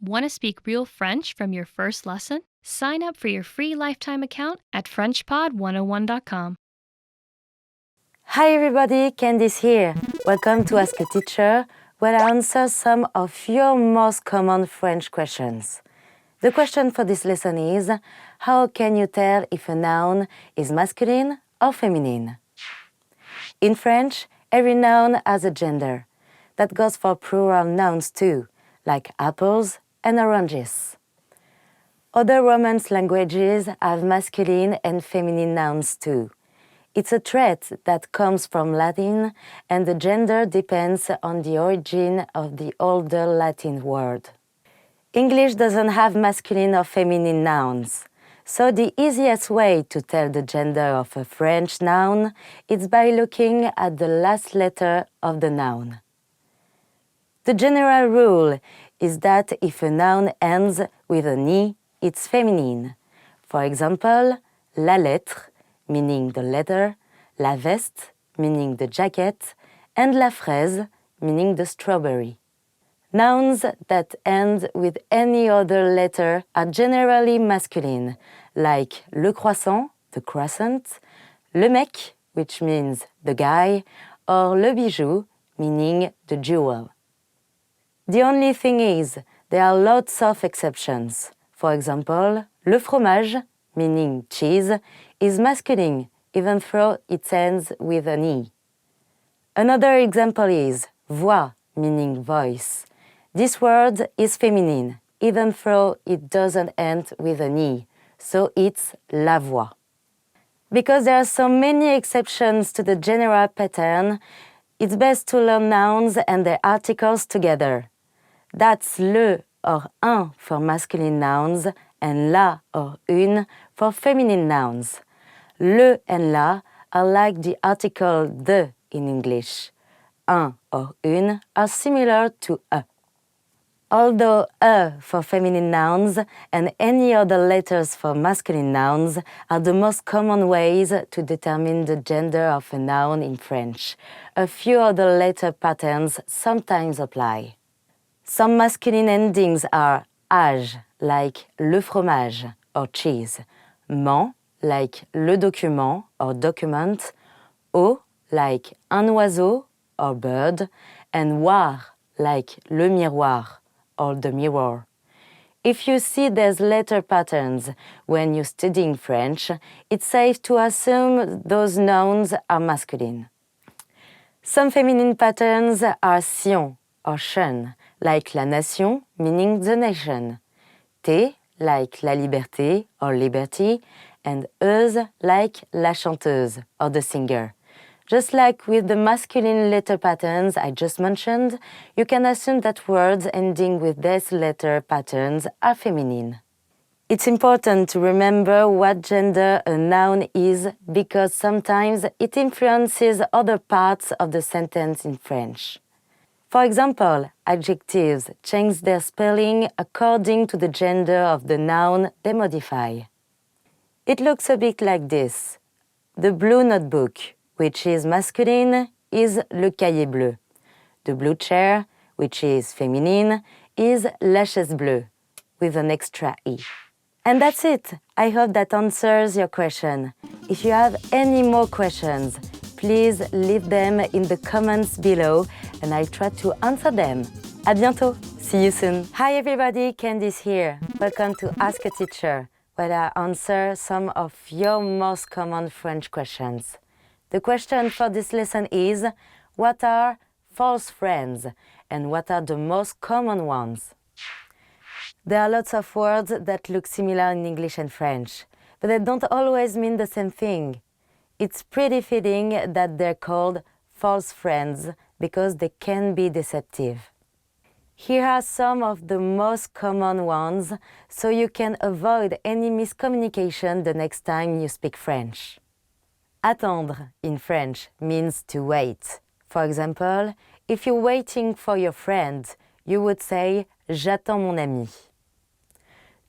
Want to speak real French from your first lesson? Sign up for your free lifetime account at FrenchPod101.com. Hi everybody, Candice here. Welcome to Ask a Teacher, where I answer some of your most common French questions. The question for this lesson is, how can you tell if a noun is masculine or feminine? In French, every noun has a gender. That goes for plural nouns too, like apples and oranges. Other Romance languages have masculine and feminine nouns too. It's a trait that comes from Latin, and the gender depends on the origin of the older Latin word. English doesn't have masculine or feminine nouns, so the easiest way to tell the gender of a French noun is by looking at the last letter of the noun. The general rule is that if a noun ends with an I, it's feminine. For example, la lettre, meaning the letter, la veste, meaning the jacket, and la fraise, meaning the strawberry. Nouns that end with any other letter are generally masculine, like le croissant, the croissant, le mec, which means the guy, or le bijou, meaning the jewel. The only thing is, there are lots of exceptions. For example, le fromage, meaning cheese, is masculine, even though it ends with an I. Another example is voix, meaning voice. This word is feminine, even though it doesn't end with an I, so it's la voix. Because there are so many exceptions to the general pattern, it's best to learn nouns and their articles together. That's le or un for masculine nouns and la or une for feminine nouns. Le and la are like the article de in English. Un or une are similar to a. Although a for feminine nouns and any other letters for masculine nouns are the most common ways to determine the gender of a noun in French, a few other letter patterns sometimes apply. Some masculine endings are age, like le fromage or cheese, ment, like le document or document, au, like un oiseau or bird, and voir, like le miroir or the mirror. If you see these letter patterns when you're studying French, it's safe to assume those nouns are masculine. Some feminine patterns are sion or chen, like la nation, meaning the nation, T, like la liberté or liberty, and euse, like la chanteuse or the singer. Just like with the masculine letter patterns I just mentioned, you can assume that words ending with these letter patterns are feminine. It's important to remember what gender a noun is because sometimes it influences other parts of the sentence in French. For example, adjectives change their spelling according to the gender of the noun they modify. It looks a bit like this. The blue notebook, which is masculine, is le cahier bleu. The blue chair, which is feminine, is la chaise bleue, with an extra E. And that's it. I hope that answers your question. If you have any more questions, please leave them in the comments below and I'll try to answer them. À bientôt. See you soon. Hi everybody, Candice here. Welcome to Ask a Teacher, where I answer some of your most common French questions. The question for this lesson is, what are false friends and what are the most common ones? There are lots of words that look similar in English and French, but they don't always mean the same thing. It's pretty fitting that they're called false friends because they can be deceptive. Here are some of the most common ones so you can avoid any miscommunication the next time you speak French. Attendre in French means to wait. For example, if you're waiting for your friend, you would say j'attends mon ami.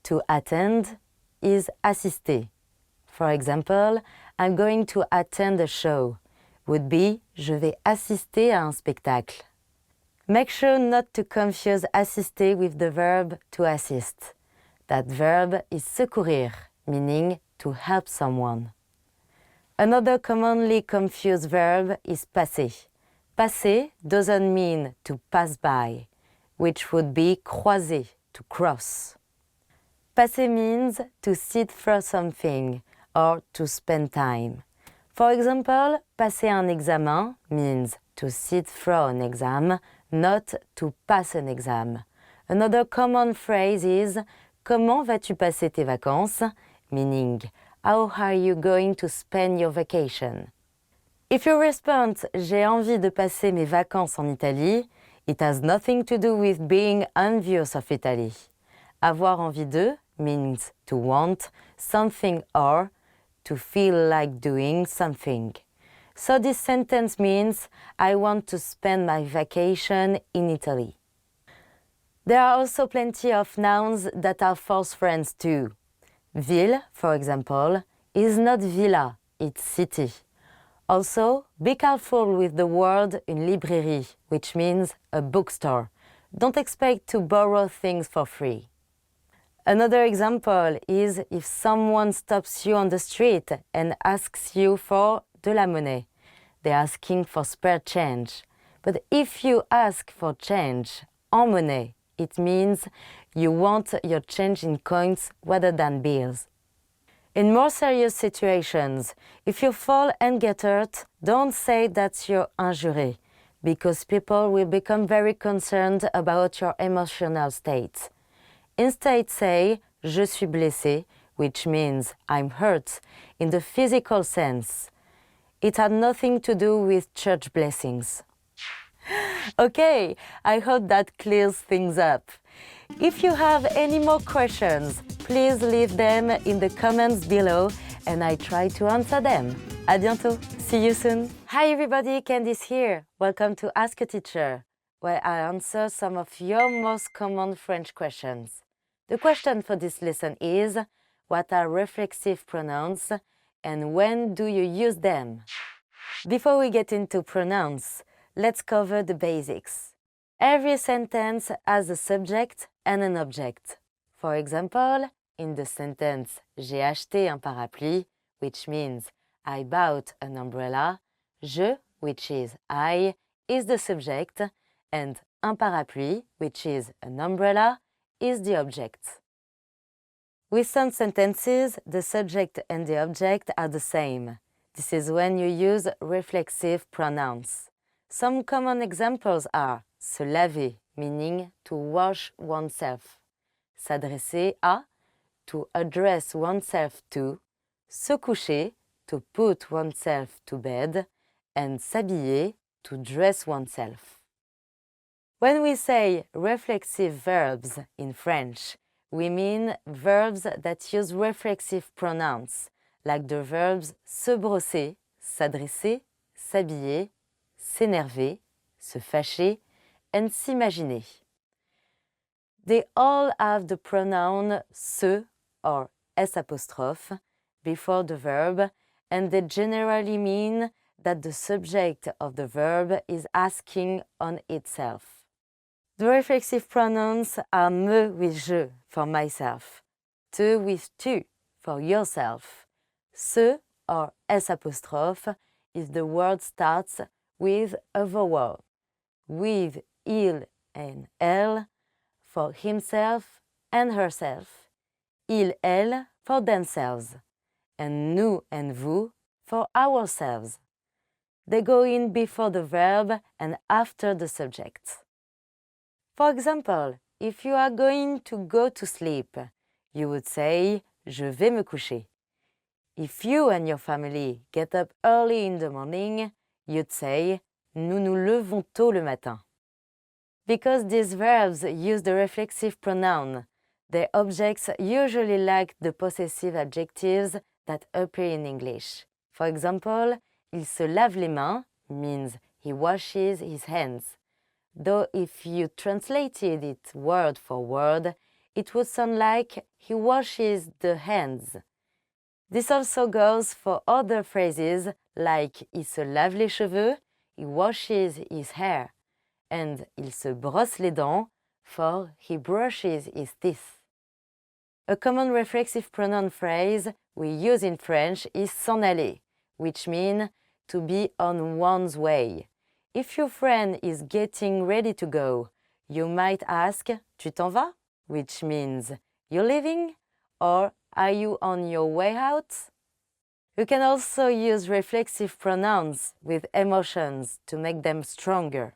To attend is assister. For example, I'm going to attend a show would be je vais assister à un spectacle. Make sure not to confuse assister with the verb to assist. That verb is secourir, meaning to help someone. Another commonly confused verb is passer. Passer doesn't mean to pass by, which would be croiser, to cross. Passer means to sit through something or to spend time. For example, passer un examen means to sit through an exam, not to pass an exam. Another common phrase is comment vas-tu passer tes vacances? Meaning, how are you going to spend your vacation? If you respond, j'ai envie de passer mes vacances en Italie, it has nothing to do with being envious of Italy. Avoir envie de means to want something or to feel like doing something. So this sentence means I want to spend my vacation in Italy. There are also plenty of nouns that are false friends too. Ville, for example, is not villa, it's city. Also, be careful with the word une librairie, which means a bookstore. Don't expect to borrow things for free. Another example is if someone stops you on the street and asks you for de la monnaie. They're asking for spare change. But if you ask for change en monnaie, it means you want your change in coins rather than bills. In more serious situations, if you fall and get hurt, don't say that you're injured, because people will become very concerned about your emotional state. Instead say, je suis blessé, which means I'm hurt, in the physical sense. It had nothing to do with church blessings. Okay, I hope that clears things up. If you have any more questions, please leave them in the comments below and I try to answer them. À bientôt. See you soon. Hi everybody, Candice here. Welcome to Ask a Teacher, where I answer some of your most common French questions. The question for this lesson is, what are reflexive pronouns and when do you use them? Before we get into pronouns, let's cover the basics. Every sentence has a subject and an object. For example, in the sentence j'ai acheté un parapluie, which means I bought an umbrella, je, which is I, is the subject, and un parapluie, which is an umbrella, is the object. With some sentences, the subject and the object are the same. This is when you use reflexive pronouns. Some common examples are se laver, meaning to wash oneself, s'adresser à, to address oneself to, se coucher, to put oneself to bed, and s'habiller, to dress oneself. When we say reflexive verbs in French, we mean verbs that use reflexive pronouns, like the verbs se brosser, s'adresser, s'habiller, s'énerver, se fâcher, and s'imaginer. They all have the pronoun se or s apostrophe before the verb, and they generally mean that the subject of the verb is asking on itself. The reflexive pronouns are me with je for myself, te with tu for yourself, se or s apostrophe if the word starts with a vowel, with il and elle for himself and herself, il, elle for themselves, and nous and vous for ourselves. They go in before the verb and after the subject. For example, if you are going to go to sleep, you would say je vais me coucher. If you and your family get up early in the morning, you'd say nous nous levons tôt le matin. Because these verbs use the reflexive pronoun, their objects usually lack the possessive adjectives that appear in English. For example, il se lave les mains means he washes his hands, though if you translated it word for word, it would sound like he washes the hands. This also goes for other phrases like il se lave les cheveux, he washes his hair, and il se brosse les dents for he brushes his teeth. A common reflexive pronoun phrase we use in French is s'en aller, which means to be on one's way. If your friend is getting ready to go, you might ask, tu t'en vas? Which means, you're leaving? Or, are you on your way out? You can also use reflexive pronouns with emotions to make them stronger.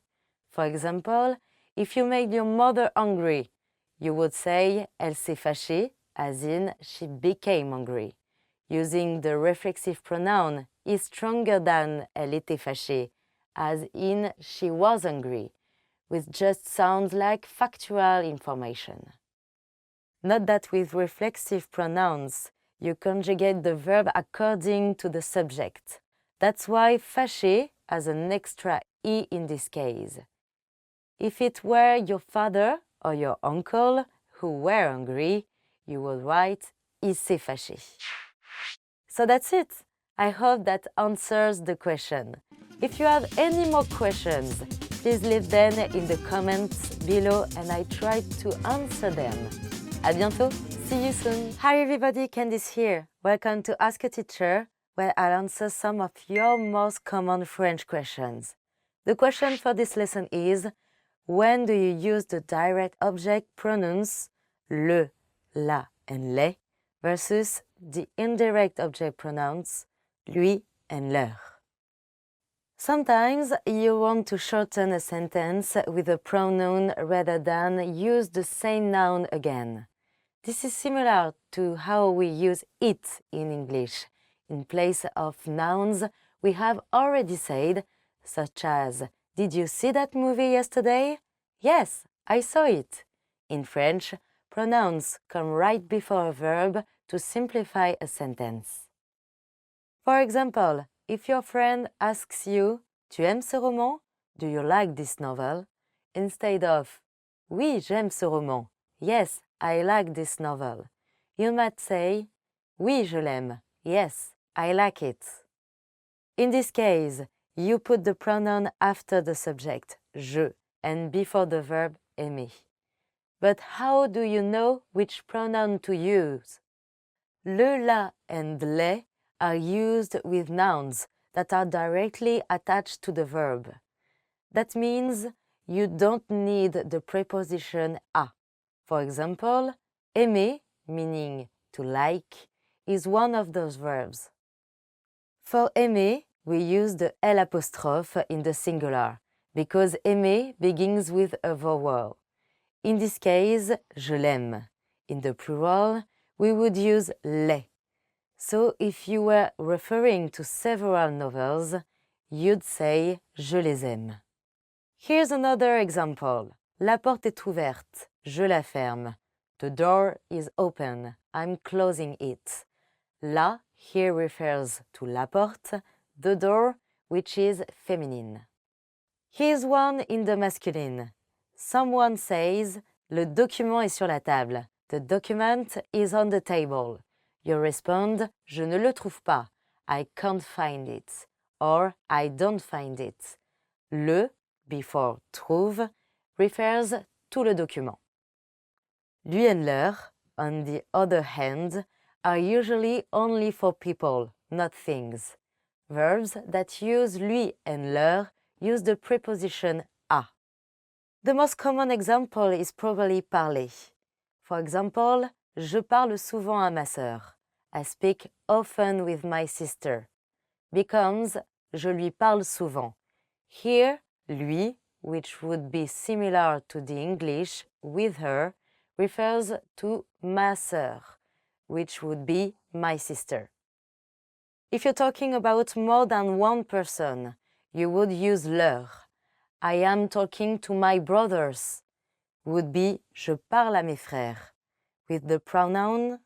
For example, if you made your mother angry, you would say, elle s'est fâchée, as in, she became angry. Using the reflexive pronoun is stronger than elle était fâchée, as in, she was angry, which just sounds like factual information. Note that with reflexive pronouns, you conjugate the verb according to the subject. That's why fâché has an extra E in this case. If it were your father or your uncle who were angry, you would write il s'est fâché. So that's it. I hope that answers the question. If you have any more questions, please leave them in the comments below and I try to answer them. À bientôt. See you soon. Hi everybody, Candice here. Welcome to Ask a Teacher, where I'll answer some of your most common French questions. The question for this lesson is, when do you use the direct object pronouns le, la, and les versus the indirect object pronouns lui and leur? Sometimes you want to shorten a sentence with a pronoun rather than use the same noun again. This is similar to how we use it in English. In place of nouns we have already said, such as, did you see that movie yesterday? Yes, I saw it. In French, pronouns come right before a verb to simplify a sentence. For example, if your friend asks you, tu aimes ce roman? Do you like this novel? Instead of, oui, j'aime ce roman. Yes, I like this novel. You might say, oui, je l'aime. Yes, I like it. In this case, you put the pronoun after the subject, je, and before the verb, aimer. But how do you know which pronoun to use? Le, la, and les are used with nouns that are directly attached to the verb. That means you don't need the preposition a. For example, aimer, meaning to like, is one of those verbs. For aimer, we use the L apostrophe in the singular, because aimer begins with a vowel. In this case, je l'aime. In the plural, we would use les. So if you were referring to several novels, you'd say je les aime. Here's another example. La porte est ouverte. Je la ferme. The door is open. I'm closing it. La here refers to la porte, the door, which is feminine. Here's one in the masculine. Someone says, le document est sur la table. The document is on the table. You respond, je ne le trouve pas. I can't find it. Or, I don't find it. Le, before trouve, refers to le document. Lui and leur, on the other hand, are usually only for people, not things. Verbs that use lui and leur use the preposition a. The most common example is probably parler. For example, je parle souvent à ma sœur. I speak often with my sister. Becomes je lui parle souvent. Here, lui, which would be similar to the English with her, refers to ma sœur, which would be my sister. If you're talking about more than one person, you would use leur. I am talking to my brothers would be je parle à mes frères. With the pronoun,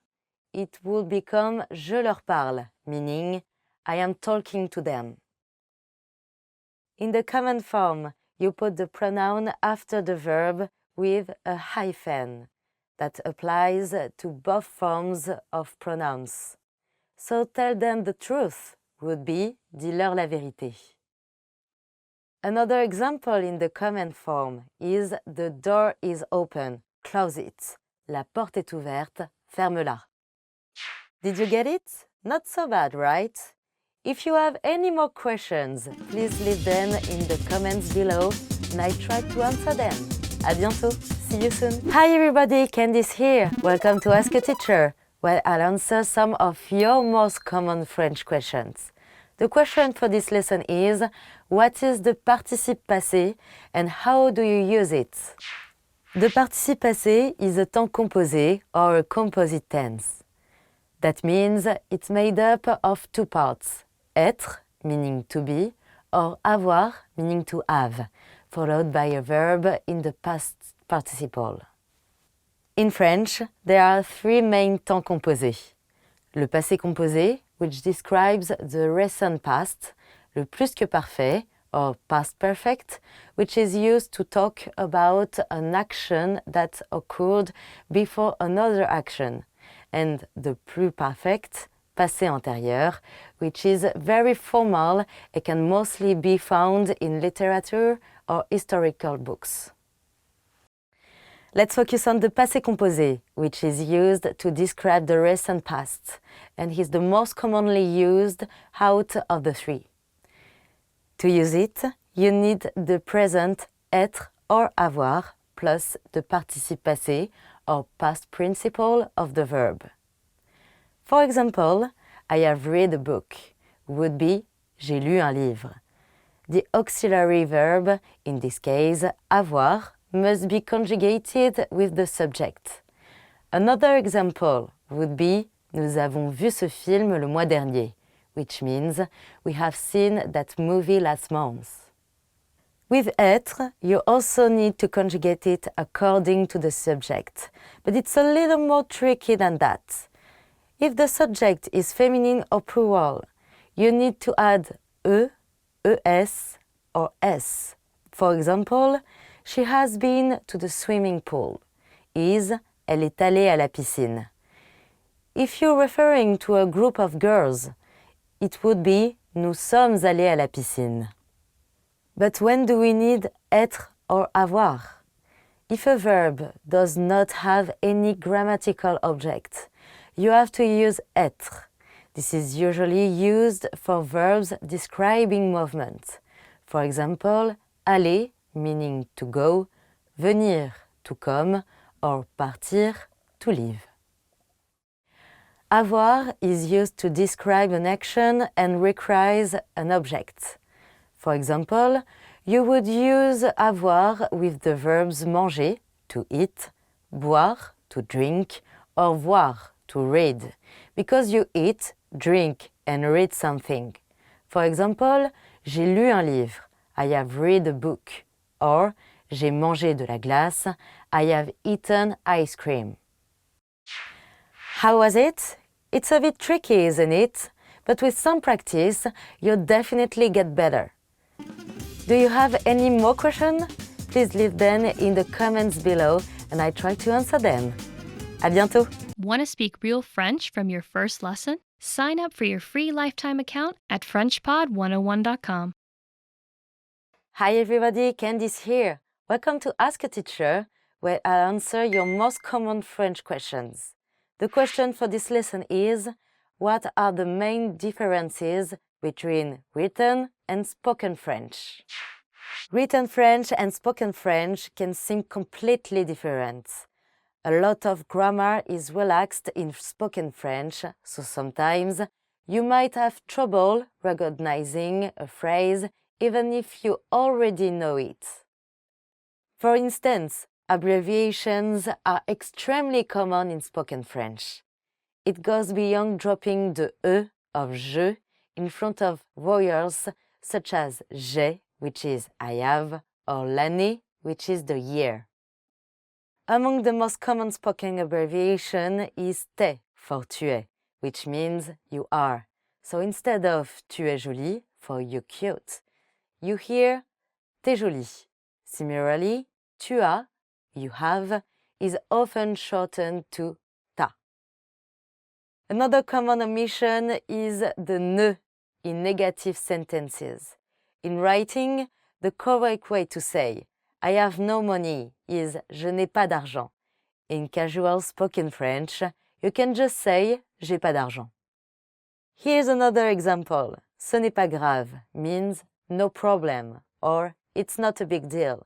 it would become je leur parle, meaning I am talking to them. In the command form, you put the pronoun after the verb with a hyphen. That applies to both forms of pronouns. So tell them the truth would be dis-leur la vérité. Another example in the comment form is the door is open, close it. La porte est ouverte, ferme-la. Did you get it? Not so bad, right? If you have any more questions, please leave them in the comments below and I try to answer them. À bientôt. See you soon. Hi everybody, Candice here. Welcome to Ask a Teacher, where I'll answer some of your most common French questions. The question for this lesson is, what is the participe passé and how do you use it? The participe passé is a temps composé or a composite tense. That means it's made up of two parts, être, meaning to be, or avoir, meaning to have, followed by a verb in the past participle. In French, there are three main temps composés. Le passé composé, which describes the recent past, le plus que parfait, or past perfect, which is used to talk about an action that occurred before another action, and the plus perfect, passé antérieur, which is very formal and can mostly be found in literature or historical books. Let's focus on the passé composé, which is used to describe the recent past, and is the most commonly used out of the three. To use it, you need the present être or avoir plus the participe passé or past participle of the verb. For example, I have read a book would be j'ai lu un livre. The auxiliary verb, in this case, avoir, must be conjugated with the subject. Another example would be nous avons vu ce film le mois dernier, which means we have seen that movie last month. With être, you also need to conjugate it according to the subject, but it's a little more tricky than that. If the subject is feminine or plural, you need to add e, es, or s. For example, she has been to the swimming pool. Is, elle est allée à la piscine. If you're referring to a group of girls, it would be nous sommes allés à la piscine. But when do we need être or avoir? If a verb does not have any grammatical object, you have to use être. This is usually used for verbs describing movement. For example, aller, meaning to go, venir, to come, or partir, to leave. Avoir is used to describe an action and requires an object. For example, you would use avoir with the verbs manger, to eat, boire, to drink, or voir, to read, because you eat, drink, and read something. For example, j'ai lu un livre, I have read a book, or j'ai mangé de la glace, I have eaten ice cream. How was it? It's a bit tricky, isn't it? But with some practice, you'll definitely get better. Do you have any more questions? Please leave them in the comments below and I try to answer them. À bientôt! Want to speak real French from your first lesson? Sign up for your free lifetime account at FrenchPod101.com. Hi everybody, Candice here. Welcome to Ask a Teacher, where I'll answer your most common French questions. The question for this lesson is, what are the main differences between written and spoken French? Written French and spoken French can seem completely different. A lot of grammar is relaxed in spoken French, so sometimes you might have trouble recognizing a phrase even if you already know it. For instance, abbreviations are extremely common in spoken French. It goes beyond dropping the E of je in front of vowels such as j'ai, which is I have, or l'année, which is the year. Among the most common spoken abbreviation is t'es for tu es, which means you are. So instead of tu es jolie for you cute, you hear t'es jolie. Similarly, tu as, you have, is often shortened to ta. Another common omission is the ne in negative sentences. In writing, The correct way to say I have no money is je n'ai pas d'argent. In casual spoken French, you can just say j'ai pas d'argent. Here's another example. Ce n'est pas grave means no problem or it's not a big deal.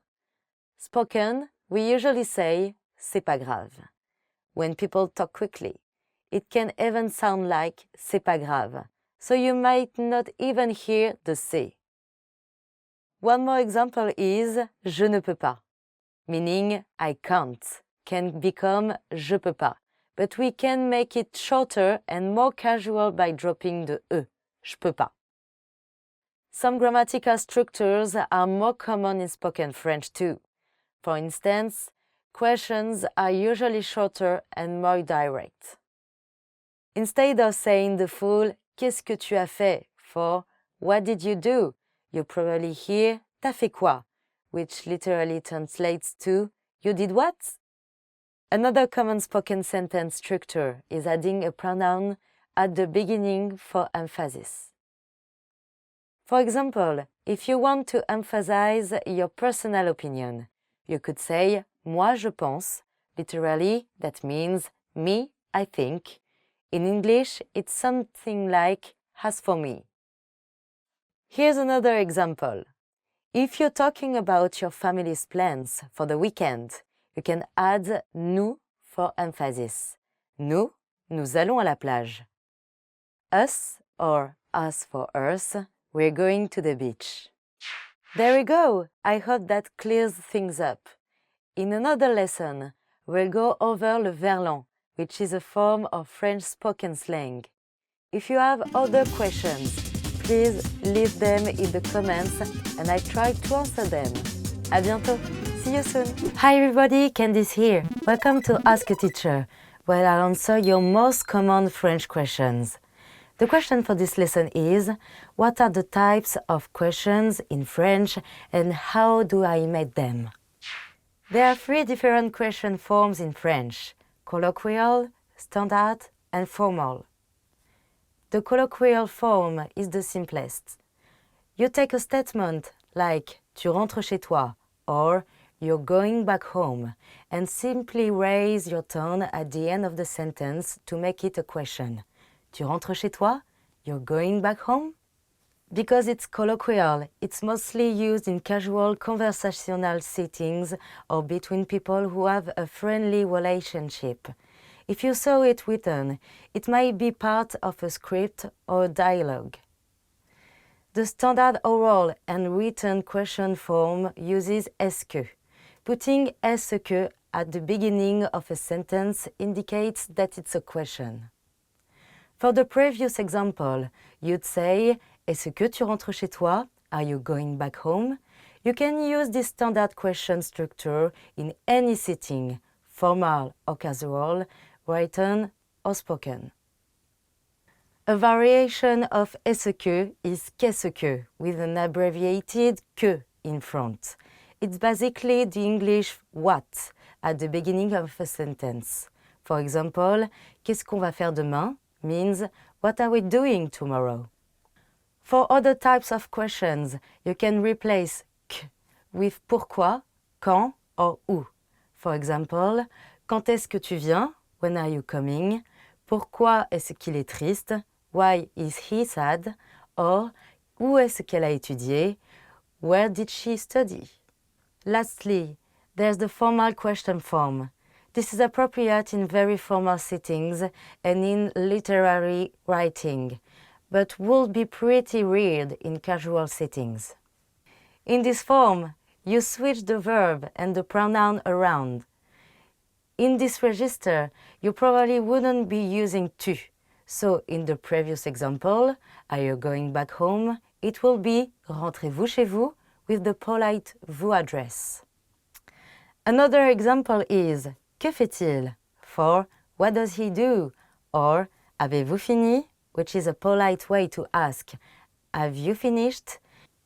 Spoken, we usually say c'est pas grave. When people talk quickly, it can even sound like c'est pas grave, so you might not even hear the c'est. One more example is je ne peux pas, meaning I can't, can become je peux pas, but we can make it shorter and more casual by dropping the e, je peux pas. Some grammatical structures are more common in spoken French too. For instance, questions are usually shorter and more direct. Instead of saying the full qu'est-ce que tu as fait for what did you do, you probably hear t'as fait quoi, which literally translates to you did what? Another common spoken sentence structure is adding a pronoun at the beginning for emphasis. For example, if you want to emphasize your personal opinion, you could say moi je pense, literally that means me, I think. In English, it's something like as for me. Here's another example. If you're talking about your family's plans for the weekend, you can add nous for emphasis. Nous allons à la plage. Us or us for us, we're going to the beach. There we go! I hope that clears things up. In another lesson, we'll go over le verlan, which is a form of French spoken slang. If you have other questions, please leave them in the comments and I try to answer them. À bientôt! See you soon! Hi everybody, Candice here. Welcome to Ask a Teacher, where I answer your most common French questions. The question for this lesson is, what are the types of questions in French and how do I make them? There are 3 different question forms in French: colloquial, standard, and formal. The colloquial form is the simplest. You take a statement like tu rentres chez toi or you're going back home and simply raise your tone at the end of the sentence to make it a question. Tu rentres chez toi? You're going back home? Because it's colloquial, it's mostly used in casual conversational settings or between people who have a friendly relationship. If you saw it written, it might be part of a script or a dialogue. The standard oral and written question form uses est-ce que. Putting est-ce que at the beginning of a sentence indicates that it's a question. For the previous example, you'd say est-ce que tu rentres chez toi? Are you going back home? You can use this standard question structure in any setting, formal or casual, written or spoken. A variation of est-ce que is qu'est-ce que, with an abbreviated que in front. It's basically the English what at the beginning of a sentence. For example, qu'est-ce qu'on va faire demain means what are we doing tomorrow? For other types of questions, you can replace que with pourquoi, quand, or où. For example, quand est-ce que tu viens? When are you coming? Pourquoi est-ce qu'il est triste? Why is he sad? Or, où est-ce qu'elle a étudié? Where did she study? Lastly, there's the formal question form. This is appropriate in very formal settings and in literary writing, but would be pretty weird in casual settings. In this form, you switch the verb and the pronoun around. In this register, you probably wouldn't be using tu. So in the previous example, are you going back home? It will be rentrez-vous chez vous with the polite vous address. Another example is que fait-il? For what does he do? Or avez-vous fini? Which is a polite way to ask have you finished?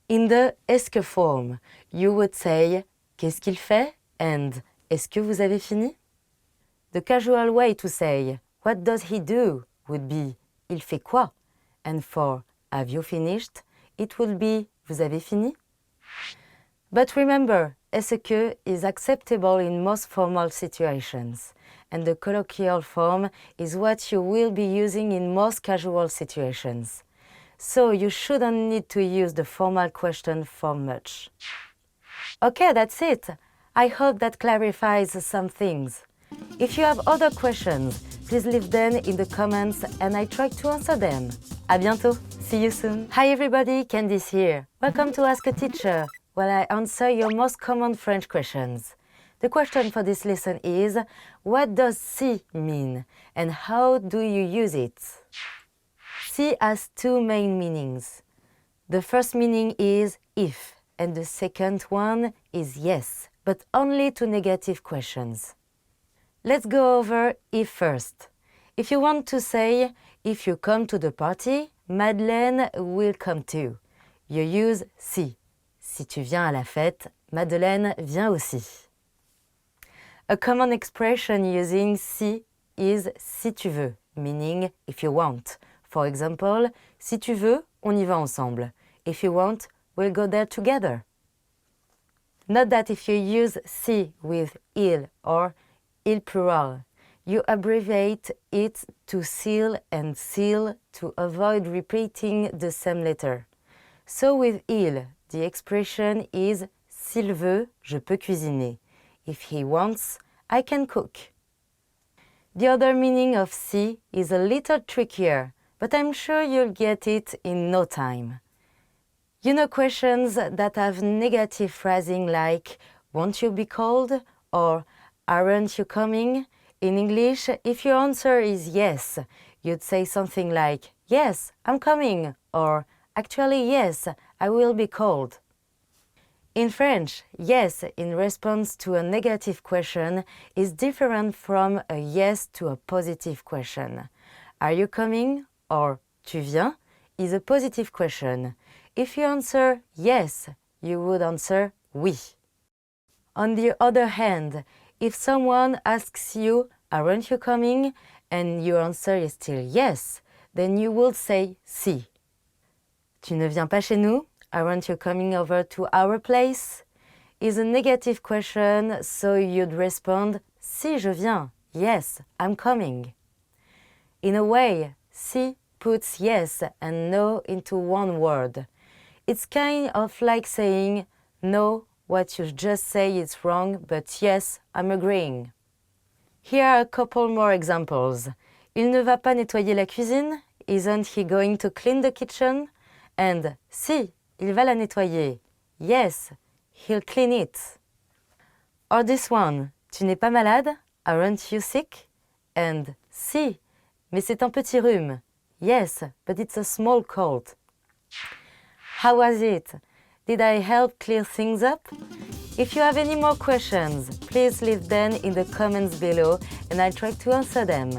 In the est-ce que form, you would say qu'est-ce qu'il fait? And est-ce que vous avez fini? The casual way to say what does he do would be il fait quoi? And for have you finished? It would be vous avez fini? But remember, est-ce que is acceptable in most formal situations, and the colloquial form is what you will be using in most casual situations. So you shouldn't need to use the formal question form much. Okay, that's it. I hope that clarifies some things. If you have other questions, please leave them in the comments and I try to answer them. À bientôt. See you soon. Hi everybody, Candice here. Welcome to Ask a Teacher, where I answer your most common French questions. The question for this lesson is, what does si mean and how do you use it? Si has two main meanings. The first meaning is if, and the second one is yes, but only to negative questions. Let's go over if first. If you want to say, if you come to the party, Madeleine will come too. You use si. Si tu viens à la fête, Madeleine vient aussi. A common expression using si is si tu veux, meaning if you want. For example, si tu veux, on y va ensemble. If you want, we'll go there together. Note that if you use si with il or il plural, you abbreviate it to seal and seal to avoid repeating the same letter. So with il, the expression is s'il veut, je peux cuisiner. If he wants, I can cook. The other meaning of si is a little trickier, but I'm sure you'll get it in no time. You know questions that have negative phrasing like, won't you be cold? Or, aren't you coming? In English, if your answer is yes, you'd say something like, yes, I'm coming, or actually yes, I will be cold. In French, yes in response to a negative question is different from a yes to a positive question. Are you coming? Or tu viens is a positive question. If you answer yes, you would answer oui. On the other hand, if someone asks you, aren't you coming? And your answer is still yes, then you will say si. Tu ne viens pas chez nous? Aren't you coming over to our place? Is a negative question, so you'd respond, si je viens, yes, I'm coming. In a way, si puts yes and no into one word. It's kind of like saying, no, what you just say is wrong, but yes, I'm agreeing. Here are a couple more examples. Il ne va pas nettoyer la cuisine? Isn't he going to clean the kitchen? And si, il va la nettoyer. Yes, he'll clean it. Or this one, tu n'es pas malade? Aren't you sick? And si, mais c'est un petit rhume. Yes, but it's a small cold. How was it? Did I help clear things up? If you have any more questions, please leave them in the comments below and I'll try to answer them.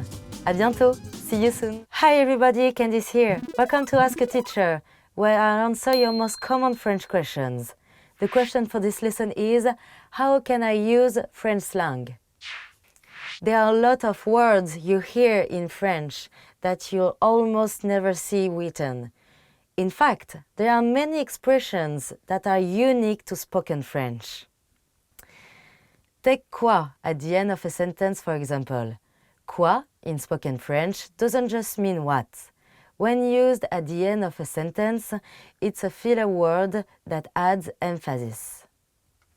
À bientôt! See you soon! Hi everybody, Candice here. Welcome to Ask a Teacher, where I'll answer your most common French questions. The question for this lesson is, how can I use French slang? There are a lot of words you hear in French that you'll almost never see written. In fact, there are many expressions that are unique to spoken French. Take quoi at the end of a sentence, for example. Quoi, in spoken French, doesn't just mean what. When used at the end of a sentence, it's a filler word that adds emphasis.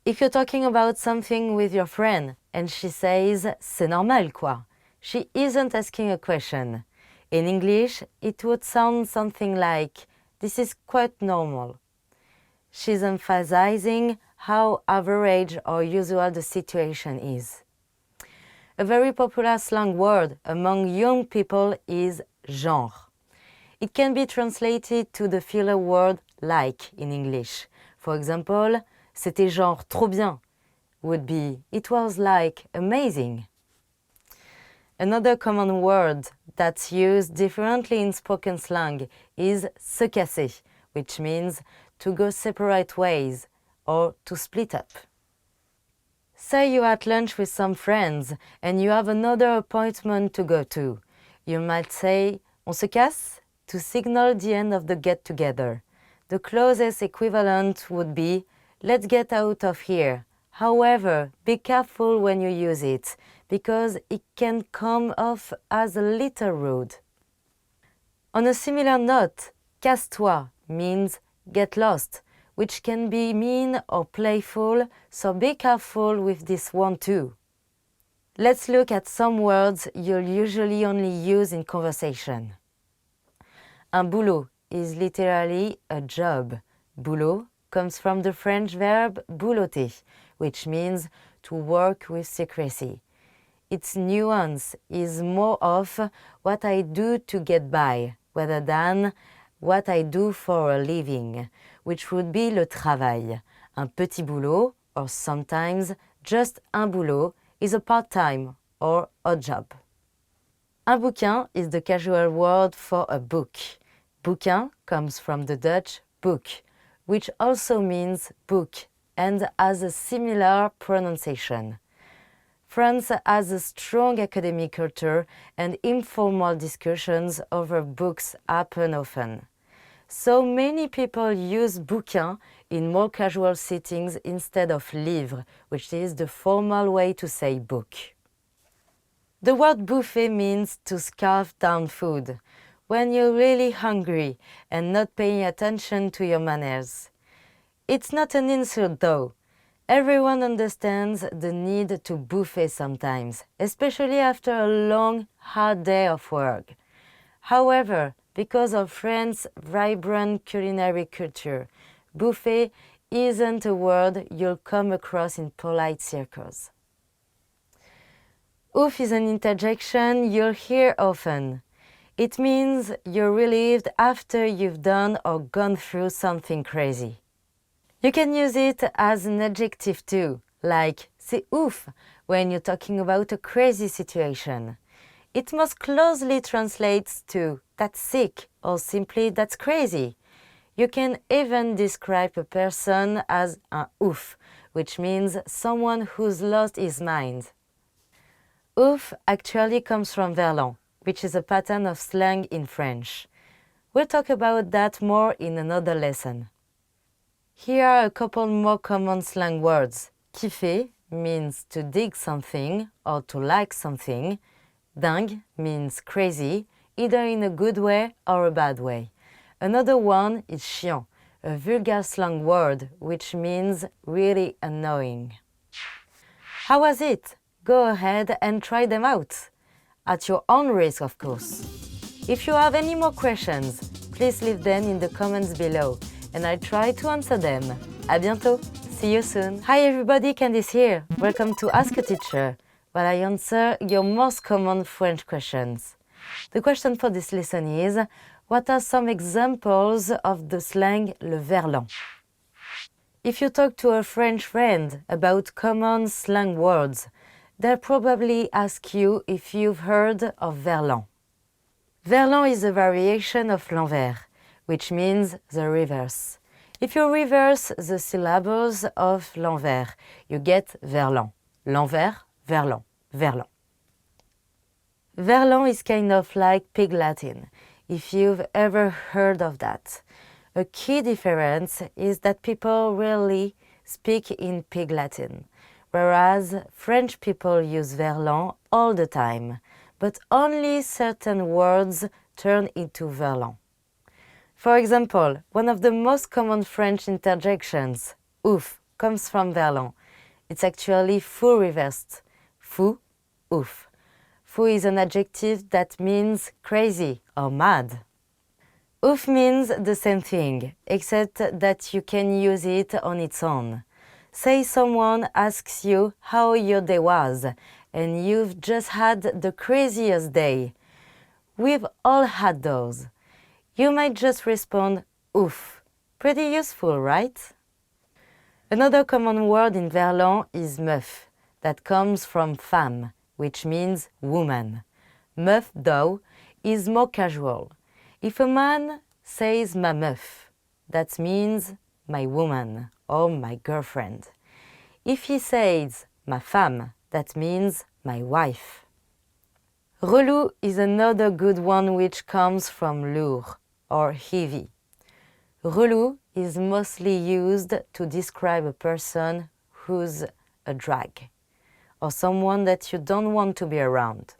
If you're talking about something with your friend and she says, c'est normal quoi, she isn't asking a question. In English, it would sound something like, this is quite normal. She's emphasizing how average or usual the situation is. A very popular slang word among young people is genre. It can be translated to the filler word like in English. For example, c'était genre trop bien would be, it was like amazing. Another common word that's used differently in spoken slang is se casser, which means to go separate ways or to split up. Say you're at lunch with some friends and you have another appointment to go to. You might say, on se casse, to signal the end of the get-together. The closest equivalent would be, let's get out of here. However, be careful when you use it, because it can come off as a little rude. On a similar note, casse-toi means get lost, which can be mean or playful, so be careful with this one too. Let's look at some words you'll usually only use in conversation. Un boulot is literally a job. Boulot comes from the French verb boulotter, which means to work with secrecy. Its nuance is more of what I do to get by, rather than what I do for a living, which would be le travail. Un petit boulot, or sometimes just un boulot, is a part-time or odd job. Un bouquin is the casual word for a book. Bouquin comes from the Dutch book, which also means book and has a similar pronunciation. France has a strong academic culture and informal discussions over books happen often. So many people use bouquin in more casual settings instead of livre, which is the formal way to say book. The word buffet means to scarf down food, when you're really hungry and not paying attention to your manners. It's not an insult though. Everyone understands the need to buffet sometimes, especially after a long, hard day of work. However, because of France's vibrant culinary culture, buffet isn't a word you'll come across in polite circles. Ouf is an interjection you'll hear often. It means you're relieved after you've done or gone through something crazy. You can use it as an adjective too, like c'est ouf when you're talking about a crazy situation. It most closely translates to that's sick or simply that's crazy. You can even describe a person as un ouf, which means someone who's lost his mind. Ouf actually comes from verlan, which is a pattern of slang in French. We'll talk about that more in another lesson. Here are a couple more common slang words. Kiffer means to dig something or to like something. Dingue means crazy, either in a good way or a bad way. Another one is chiant, a vulgar slang word which means really annoying. How was it? Go ahead and try them out. At your own risk, of course. If you have any more questions, please leave them in the comments below, and I'll try to answer them. À bientôt! See you soon! Hi everybody, Candice here. Welcome to Ask a Teacher, where I answer your most common French questions. The question for this lesson is, what are some examples of the slang le verlan? If you talk to a French friend about common slang words, they'll probably ask you if you've heard of verlan. Verlan is a variation of l'envers, which means the reverse. If you reverse the syllables of l'envers, you get verlan. L'envers, verlan, verlan. Verlan is kind of like Pig Latin, if you've ever heard of that. A key difference is that people rarely speak in Pig Latin, whereas French people use verlan all the time, but only certain words turn into verlan. For example, one of the most common French interjections, ouf, comes from verlan. It's actually fou reversed. Fou, ouf. Fou is an adjective that means crazy or mad. Ouf means the same thing, except that you can use it on its own. Say someone asks you how your day was, and you've just had the craziest day. We've all had those. You might just respond, ouf. Pretty useful, right? Another common word in verlan is meuf, that comes from femme, which means woman. Meuf, though, is more casual. If a man says ma meuf, that means my woman or my girlfriend. If he says ma femme, that means my wife. Relou is another good one which comes from lourd or heavy. Relou is mostly used to describe a person who's a drag, or someone that you don't want to be around.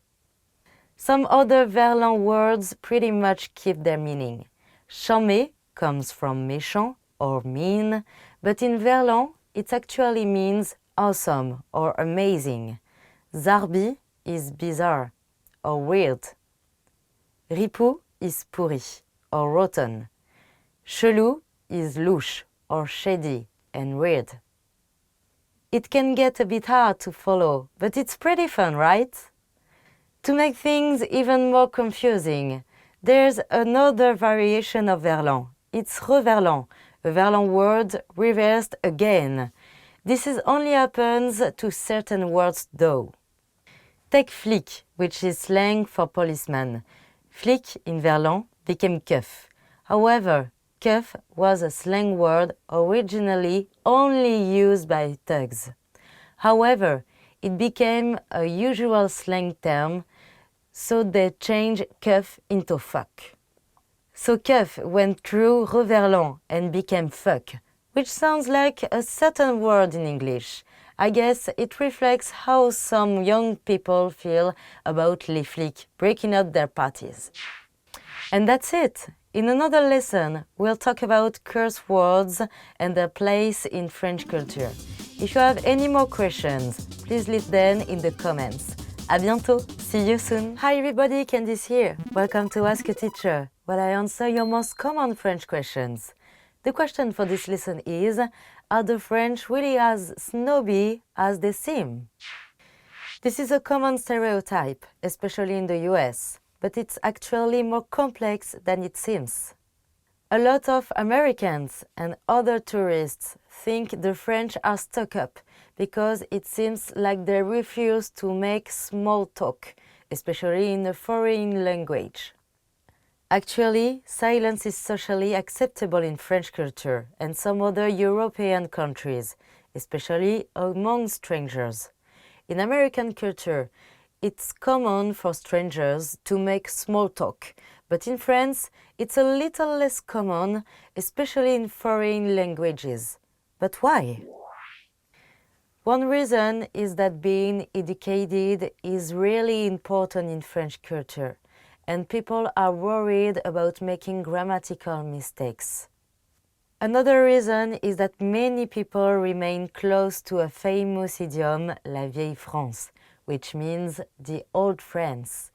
Some other verlan words pretty much keep their meaning. Charmé comes from méchant or mean, but in verlan it actually means awesome or amazing. Zarbi is bizarre or weird. Ripou is pourri or rotten. Chelou is louche or shady and weird. It can get a bit hard to follow, but it's pretty fun, right? To make things even more confusing, there's another variation of verlan. It's reverlan, a verlan word reversed again. This only happens to certain words though. Take flic, which is slang for policeman. Flic in verlan became keuf. However, keuf was a slang word originally only used by thugs. However, it became a usual slang term, so they changed keuf into fuck. So keuf went through reverlan and became fuck, which sounds like a certain word in English. I guess it reflects how some young people feel about les flics breaking up their parties. And that's it. In another lesson, we'll talk about curse words and their place in French culture. If you have any more questions, please leave them in the comments. À bientôt! See you soon! Hi everybody, Candice here. Welcome to Ask a Teacher, where I answer your most common French questions. The question for this lesson is, are the French really as snobby as they seem? This is a common stereotype, especially in the US, but it's actually more complex than it seems. A lot of Americans and other tourists think the French are stuck up because it seems like they refuse to make small talk, especially in a foreign language. Actually, silence is socially acceptable in French culture and some other European countries, especially among strangers. In American culture, it's common for strangers to make small talk, but in France, it's a little less common, especially in foreign languages. But why? One reason is that being educated is really important in French culture, and people are worried about making grammatical mistakes. Another reason is that many people remain close to a famous idiom, la vieille France, which means the old France.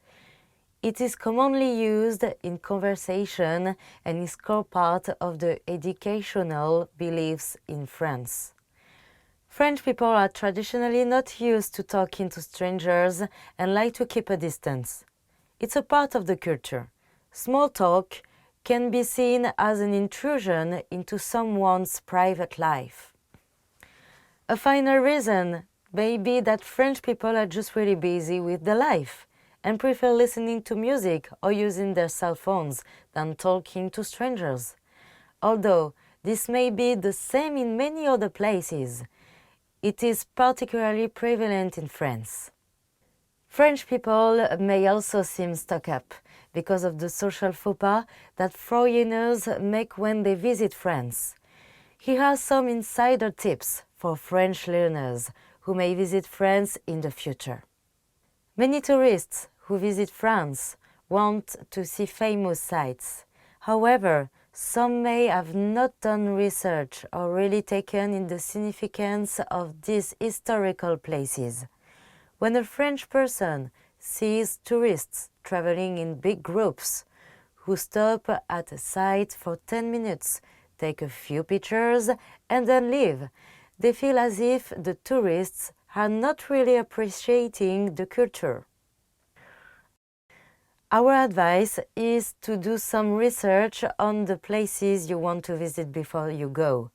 It is commonly used in conversation and is core part of the educational beliefs in France. French people are traditionally not used to talking to strangers and like to keep a distance. It's a part of the culture. Small talk can be seen as an intrusion into someone's private life. A final reason may be that French people are just really busy with their life and prefer listening to music or using their cell phones than talking to strangers. Although this may be the same in many other places, it is particularly prevalent in France. French people may also seem stuck up because of the social faux pas that foreigners make when they visit France. Here are some insider tips for French learners who may visit France in the future. Many tourists who visit France want to see famous sites. However, some may have not done research or really taken in the significance of these historical places. When a French person sees tourists traveling in big groups who stop at a site for 10 minutes, take a few pictures, and then leave, they feel as if the tourists are not really appreciating the culture. Our advice is to do some research on the places you want to visit before you go.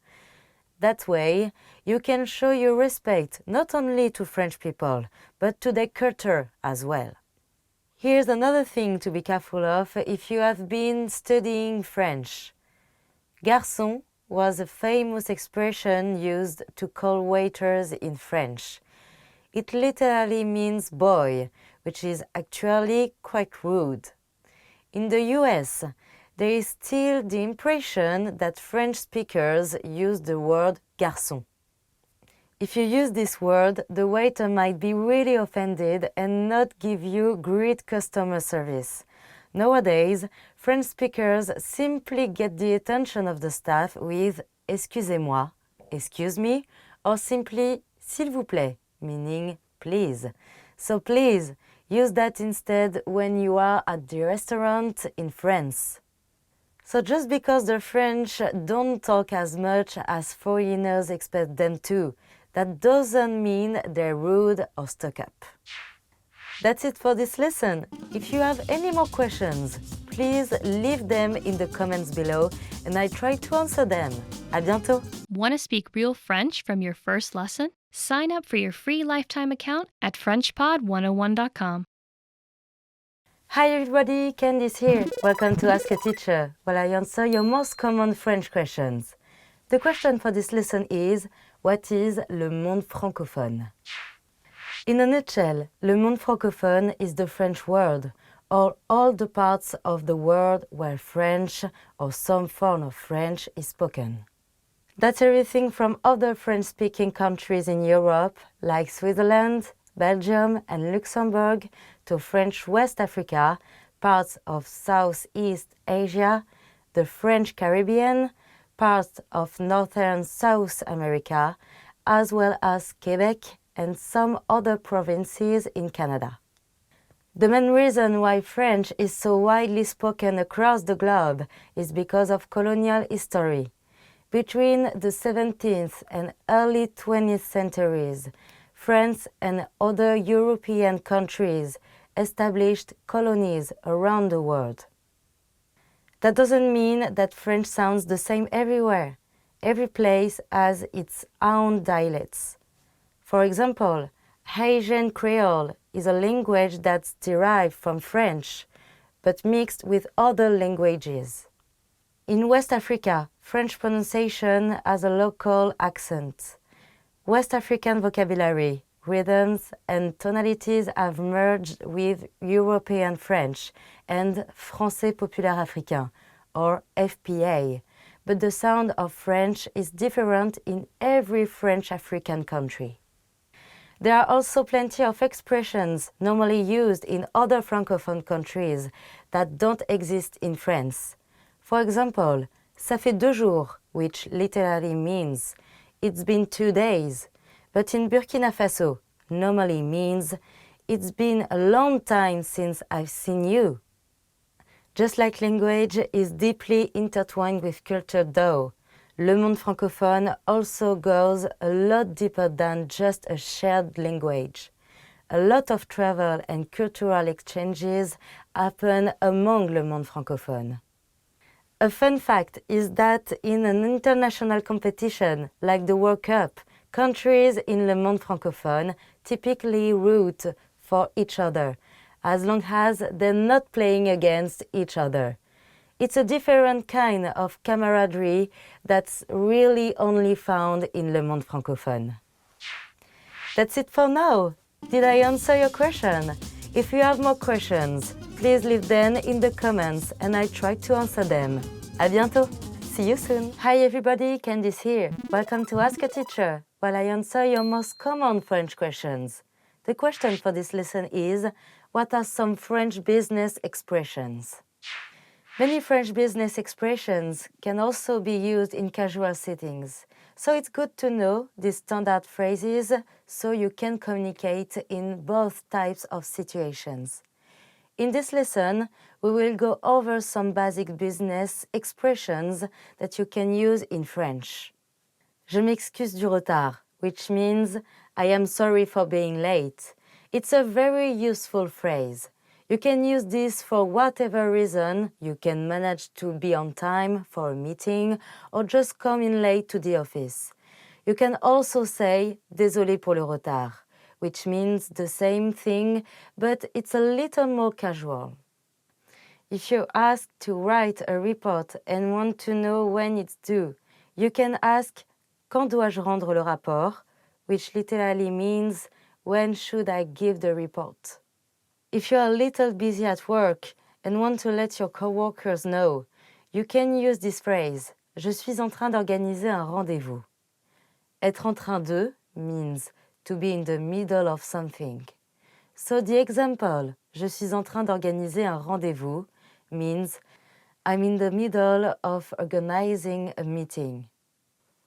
That way, you can show your respect not only to French people, but to their culture as well. Here's another thing to be careful of if you have been studying French. Garçon was a famous expression used to call waiters in French. It literally means boy, which is actually quite rude. In the US, there is still the impression that French speakers use the word garçon. If you use this word, the waiter might be really offended and not give you great customer service. Nowadays, French speakers simply get the attention of the staff with excusez-moi, excuse me, or simply s'il vous plaît, meaning please. So please, use that instead when you are at the restaurant in France. So just because the French don't talk as much as foreigners expect them to, that doesn't mean they're rude or stuck up. That's it for this lesson. If you have any more questions, please leave them in the comments below and I try to answer them. À bientôt! Want to speak real French from your first lesson? Sign up for your free lifetime account at FrenchPod101.com. Hi everybody, Candice here. Welcome to Ask a Teacher, where I answer your most common French questions. The question for this lesson is, what is le monde francophone? In a nutshell, le monde francophone is the French world, or all the parts of the world where French or some form of French is spoken. That's everything from other French-speaking countries in Europe, like Switzerland, Belgium and Luxembourg, to French West Africa, parts of Southeast Asia, the French Caribbean, parts of Northern South America, as well as Quebec and some other provinces in Canada. The main reason why French is so widely spoken across the globe is because of colonial history. Between the 17th and early 20th centuries, France and other European countries established colonies around the world. That doesn't mean that French sounds the same everywhere. Every place has its own dialects. For example, Haitian Creole is a language that's derived from French, but mixed with other languages. In West Africa, French pronunciation has a local accent. West African vocabulary, rhythms, and tonalities have merged with European French and Français Populaire Africain, or FPA, but the sound of French is different in every French African country. There are also plenty of expressions normally used in other Francophone countries that don't exist in France. For example, ça fait 2 jours, which literally means it's been 2 days, but in Burkina Faso normally means it's been a long time since I've seen you. Just like language is deeply intertwined with culture though, le monde francophone also goes a lot deeper than just a shared language. A lot of travel and cultural exchanges happen among le monde francophone. A fun fact is that in an international competition like the World Cup, countries in le monde francophone typically root for each other, as long as they're not playing against each other. It's a different kind of camaraderie that's really only found in le monde francophone. That's it for now. Did I answer your question? If you have more questions, please leave them in the comments and I try to answer them. À bientôt! See you soon! Hi everybody, Candice here. Welcome to Ask a Teacher, where I answer your most common French questions. The question for this lesson is, what are some French business expressions? Many French business expressions can also be used in casual settings, so it's good to know these standard phrases so you can communicate in both types of situations. In this lesson, we will go over some basic business expressions that you can use in French. Je m'excuse du retard, which means I am sorry for being late. It's a very useful phrase. You can use this for whatever reason. You can manage to be on time for a meeting or just come in late to the office. You can also say désolé pour le retard, which means the same thing, but it's a little more casual. If you're asked to write a report and want to know when it's due, you can ask quand dois-je rendre le rapport, which literally means when should I give the report. If you're a little busy at work and want to let your coworkers know, you can use this phrase. Je suis en train d'organiser un rendez-vous. Être en train de means to be in the middle of something. So the example, je suis en train d'organiser un rendez-vous, means I'm in the middle of organizing a meeting.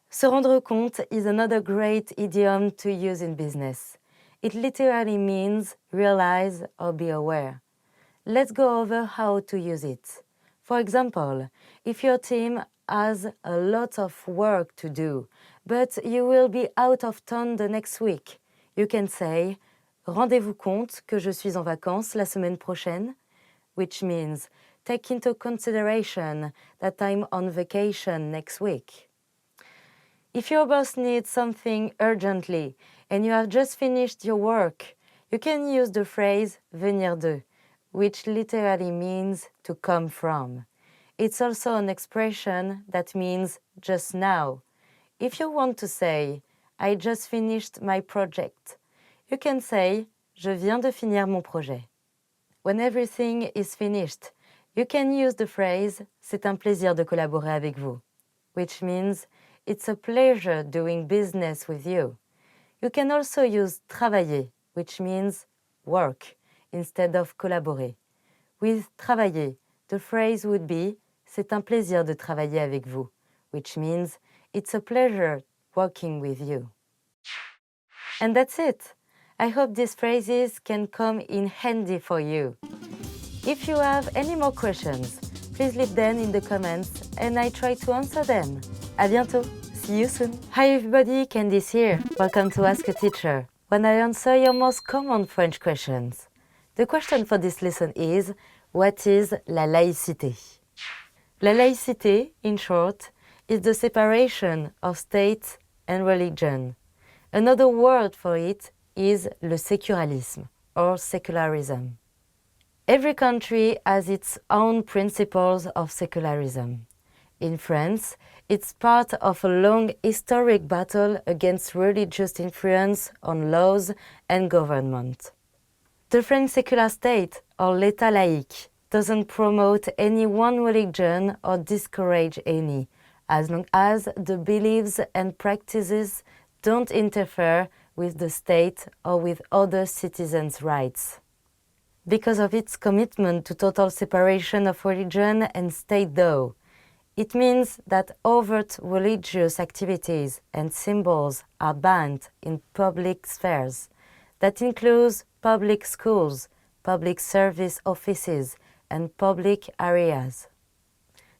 Se rendre compte is another great idiom to use in business. It literally means realize or be aware. Let's go over how to use it. For example, if your team has a lot of work to do, but you will be out of town the next week, you can say rendez-vous compte que je suis en vacances la semaine prochaine, which means take into consideration that I'm on vacation next week. If your boss needs something urgently and you have just finished your work, you can use the phrase venir de, which literally means to come from. It's also an expression that means just now. If you want to say, I just finished my project, you can say, je viens de finir mon projet. When everything is finished, you can use the phrase, c'est un plaisir de collaborer avec vous, which means it's a pleasure doing business with you. You can also use travailler, which means work, instead of collaborer. With travailler, the phrase would be, c'est un plaisir de travailler avec vous, which means it's a pleasure working with you. And that's it. I hope these phrases can come in handy for you. If you have any more questions, please leave them in the comments and I try to answer them. À bientôt. See you soon. Hi everybody, Candice here. Welcome to Ask a Teacher, when I answer your most common French questions. The question for this lesson is, what is la laïcité? La laïcité, in short, is the separation of state and religion. Another word for it is le sécularisme, or secularism. Every country has its own principles of secularism. In France, it's part of a long historic battle against religious influence on laws and government. The French secular state, or l'État laïque, doesn't promote any one religion or discourage any, as long as the beliefs and practices don't interfere with the state or with other citizens' rights. Because of its commitment to total separation of religion and state though, it means that overt religious activities and symbols are banned in public spheres. That includes public schools, public service offices, and public areas.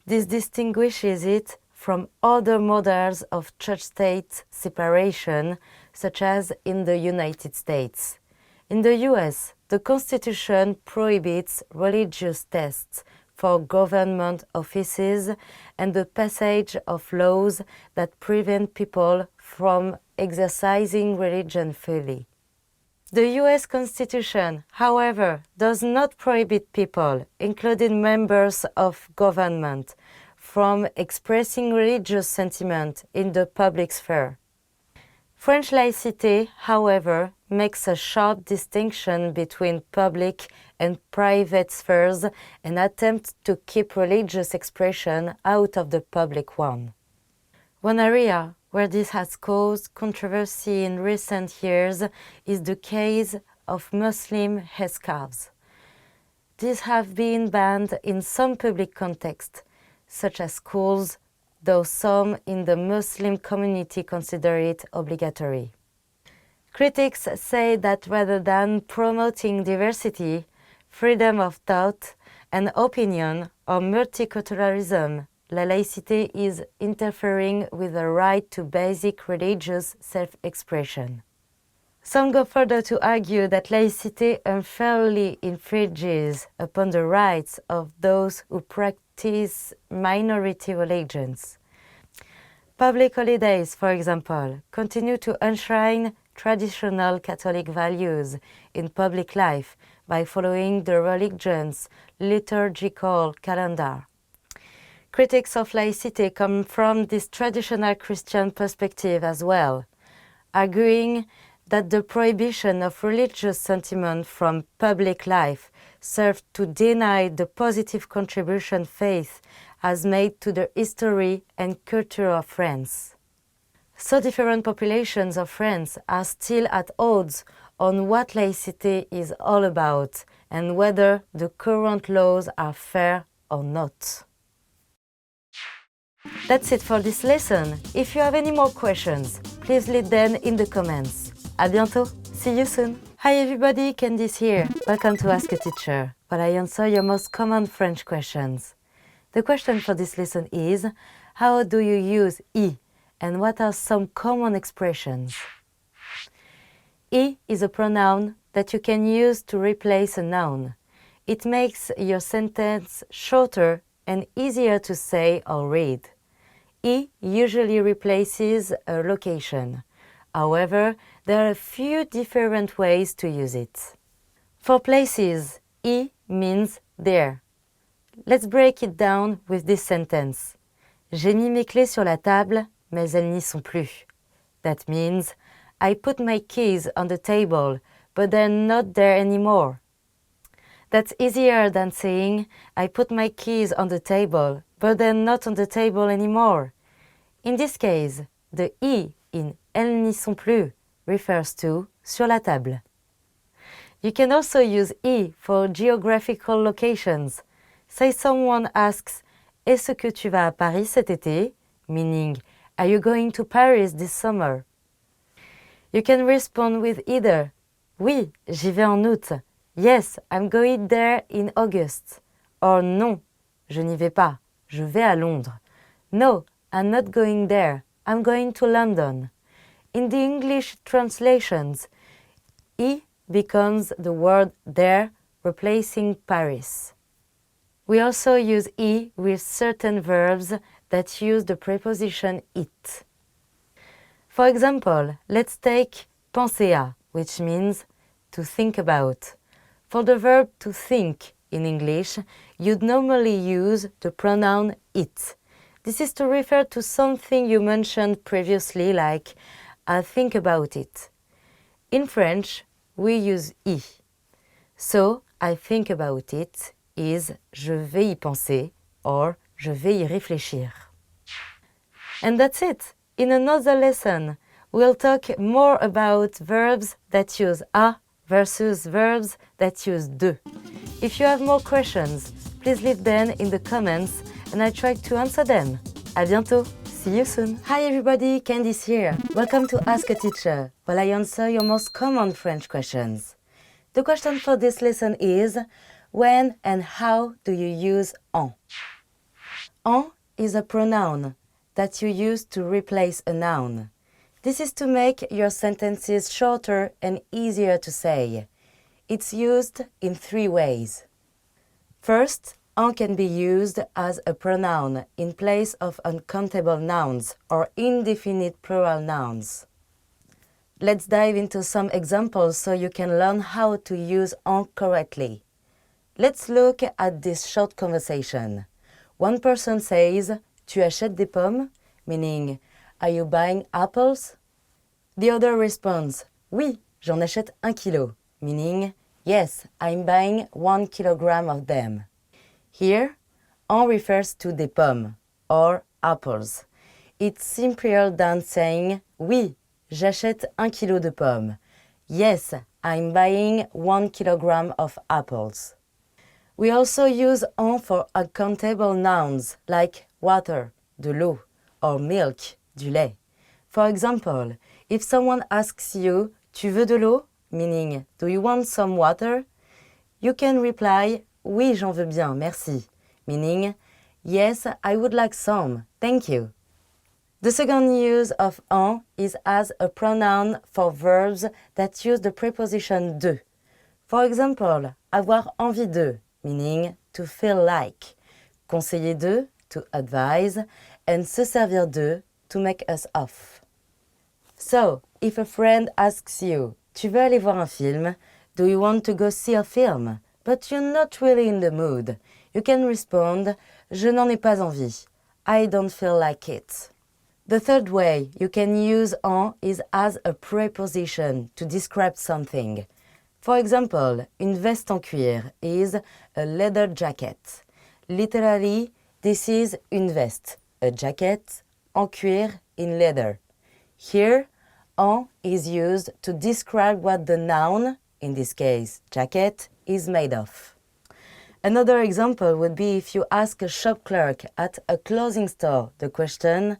This distinguishes it from other models of church-state separation, such as in the United States. In the US, the Constitution prohibits religious tests for government offices and the passage of laws that prevent people from exercising religion freely. The US Constitution, however, does not prohibit people, including members of government, from expressing religious sentiment in the public sphere. French laïcité, however, makes a sharp distinction between public and private spheres and attempts to keep religious expression out of the public one. One area where this has caused controversy in recent years is the case of Muslim headscarves. These have been banned in some public contexts, such as schools, though some in the Muslim community consider it obligatory. Critics say that rather than promoting diversity, freedom of thought and opinion, or multiculturalism, la laïcité is interfering with the right to basic religious self-expression. Some go further to argue that laïcité unfairly infringes upon the rights of those who practice minority religions. Public holidays, for example, continue to enshrine traditional Catholic values in public life by following the religion's liturgical calendar. Critics of laïcité come from this traditional Christian perspective as well, arguing that the prohibition of religious sentiment from public life serve to deny the positive contribution faith has made to the history and culture of France. So different populations of France are still at odds on what laicity is all about and whether the current laws are fair or not. That's it for this lesson. If you have any more questions, please leave them in the comments. À bientôt. See you soon. Hi everybody, Candice here. Welcome to Ask a Teacher, where I answer your most common French questions. The question for this lesson is, how do you use I and what are some common expressions? I is a pronoun that you can use to replace a noun. It makes your sentence shorter and easier to say or read. I usually replaces a location. However, there are a few different ways to use it. For places, I means there. Let's break it down with this sentence. J'ai mis mes clés sur la table, mais elles n'y sont plus. That means, I put my keys on the table, but they're not there anymore. That's easier than saying, I put my keys on the table, but they're not on the table anymore. In this case, the I in elles n'y sont plus refers to sur la table. You can also use I for geographical locations. Say someone asks, Est-ce que tu vas à Paris cet été? Meaning, are you going to Paris this summer? You can respond with either, Oui, j'y vais en août. Yes, I'm going there in August. Or non, je n'y vais pas. Je vais à Londres. No, I'm not going there. I'm going to London. In the English translations, I becomes the word there, replacing Paris. We also use I with certain verbs that use the preposition it. For example, let's take penser à, which means to think about. For the verb to think in English, you'd normally use the pronoun it. This is to refer to something you mentioned previously, like I'll think about it. In French, we use I. So, I think about it is je vais y penser or je vais y réfléchir. And that's it. In another lesson, we'll talk more about verbs that use a versus verbs that use de. If you have more questions, please leave them in the comments and I try to answer them. À bientôt. See you soon. Hi everybody, Candice here. Welcome to Ask a Teacher, where I answer your most common French questions. The question for this lesson is, when and how do you use en? En is a pronoun that you use to replace a noun. This is to make your sentences shorter and easier to say. It's used in 3 ways. First, en can be used as a pronoun in place of uncountable nouns or indefinite plural nouns. Let's dive into some examples so you can learn how to use en correctly. Let's look at this short conversation. One person says, Tu achètes des pommes? Meaning, are you buying apples? The other responds, Oui, j'en achète 1 kilo. Meaning, yes, I'm buying 1 kilogram of them. Here, en refers to des pommes, or apples. It's simpler than saying, Oui, j'achète 1 kilo de pommes. Yes, I'm buying 1 kilogram of apples. We also use en for uncountable nouns like water, de l'eau, or milk, du lait. For example, if someone asks you, Tu veux de l'eau? Meaning, do you want some water? You can reply, Oui, j'en veux bien, merci. Meaning, yes, I would like some, thank you. The second use of en is as a pronoun for verbs that use the preposition de. For example, avoir envie de, meaning to feel like. Conseiller de, to advise, and se servir de, to make us off. So, if a friend asks you, Tu veux aller voir un film? Do you want to go see a film? But you're not really in the mood. You can respond, Je n'en ai pas envie. I don't feel like it. The third way you can use en is as a preposition to describe something. For example, une veste en cuir is a leather jacket. Literally, this is une veste, a jacket, en cuir, in leather. Here, en is used to describe what the noun, in this case jacket, is made of. Another example would be if you ask a shop clerk at a clothing store the question,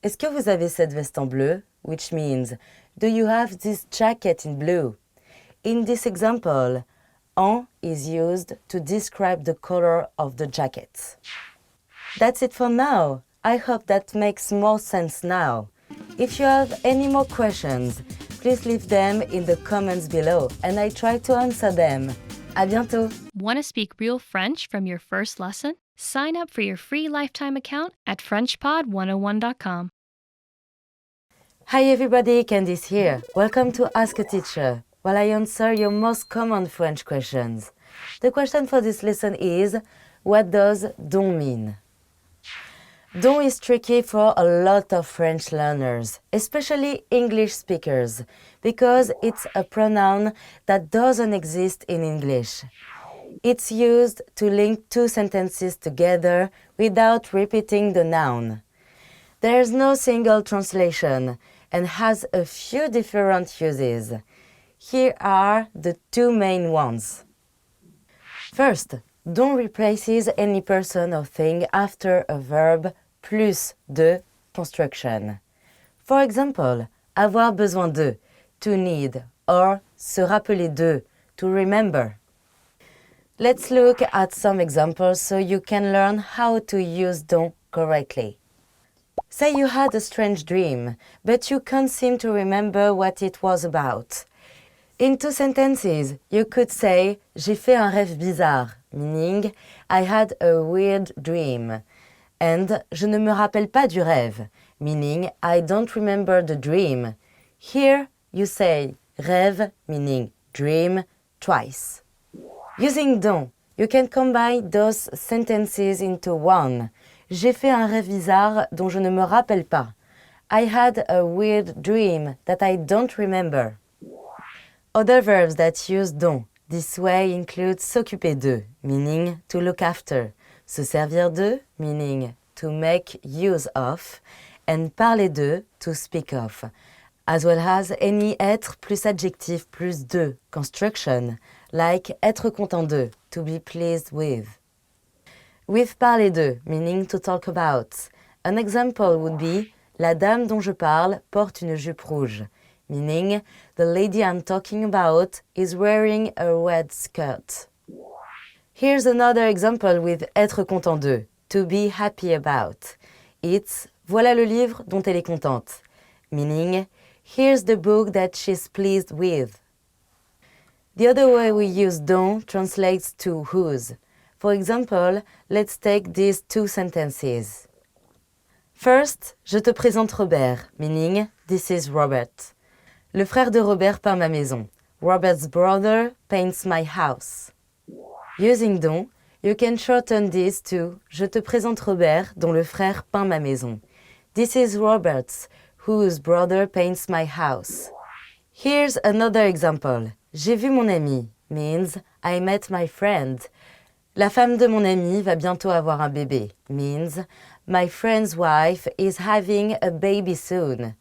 Est-ce que vous avez cette veste en bleu? Which means, do you have this jacket in blue? In this example, en is used to describe the color of the jacket. That's it for now. I hope that makes more sense now. If you have any more questions, please leave them in the comments below and I try to answer them. À bientôt! Want to speak real French from your first lesson? Sign up for your free lifetime account at FrenchPod101.com. Hi everybody, Candice here. Welcome to Ask a Teacher, while I answer your most common French questions. The question for this lesson is, what does donc mean? Donc is tricky for a lot of French learners, especially English speakers, because it's a pronoun that doesn't exist in English. It's used to link two sentences together without repeating the noun. There's no single translation and has a few different uses. Here are the two main ones. First, donc replaces any person or thing after a verb plus de construction. For example, avoir besoin de, to need, or se rappeler de, to remember. Let's look at some examples so you can learn how to use donc correctly. Say you had a strange dream, but you can't seem to remember what it was about. In two sentences, you could say j'ai fait un rêve bizarre, meaning I had a weird dream, and je ne me rappelle pas du rêve, meaning I don't remember the dream. Here you say rêve, meaning dream, twice. Using donc, you can combine those sentences into one. J'ai fait un rêve bizarre dont je ne me rappelle pas. I had a weird dream that I don't remember. Other verbs that use donc this way include s'occuper de, meaning to look after, se servir de, meaning to make use of, and parler de, to speak of, as well as any être plus adjectif plus de construction, like être content de, to be pleased with. With parler de, meaning to talk about. An example would be La dame dont je parle porte une jupe rouge, meaning the lady I'm talking about is wearing a red skirt. Here's another example with être content de, to be happy about. It's voilà le livre dont elle est contente, meaning here's the book that she's pleased with. The other way we use donc translates to whose. For example, let's take these two sentences. First, je te présente Robert, meaning this is Robert. Le frère de Robert peint ma maison. Robert's brother paints my house. Using donc, you can shorten this to je te présente Robert dont le frère peint ma maison. This is Robert's, whose brother paints my house. Here's another example. J'ai vu mon ami means I met my friend. La femme de mon ami va bientôt avoir un bébé means my friend's wife is having a baby soon.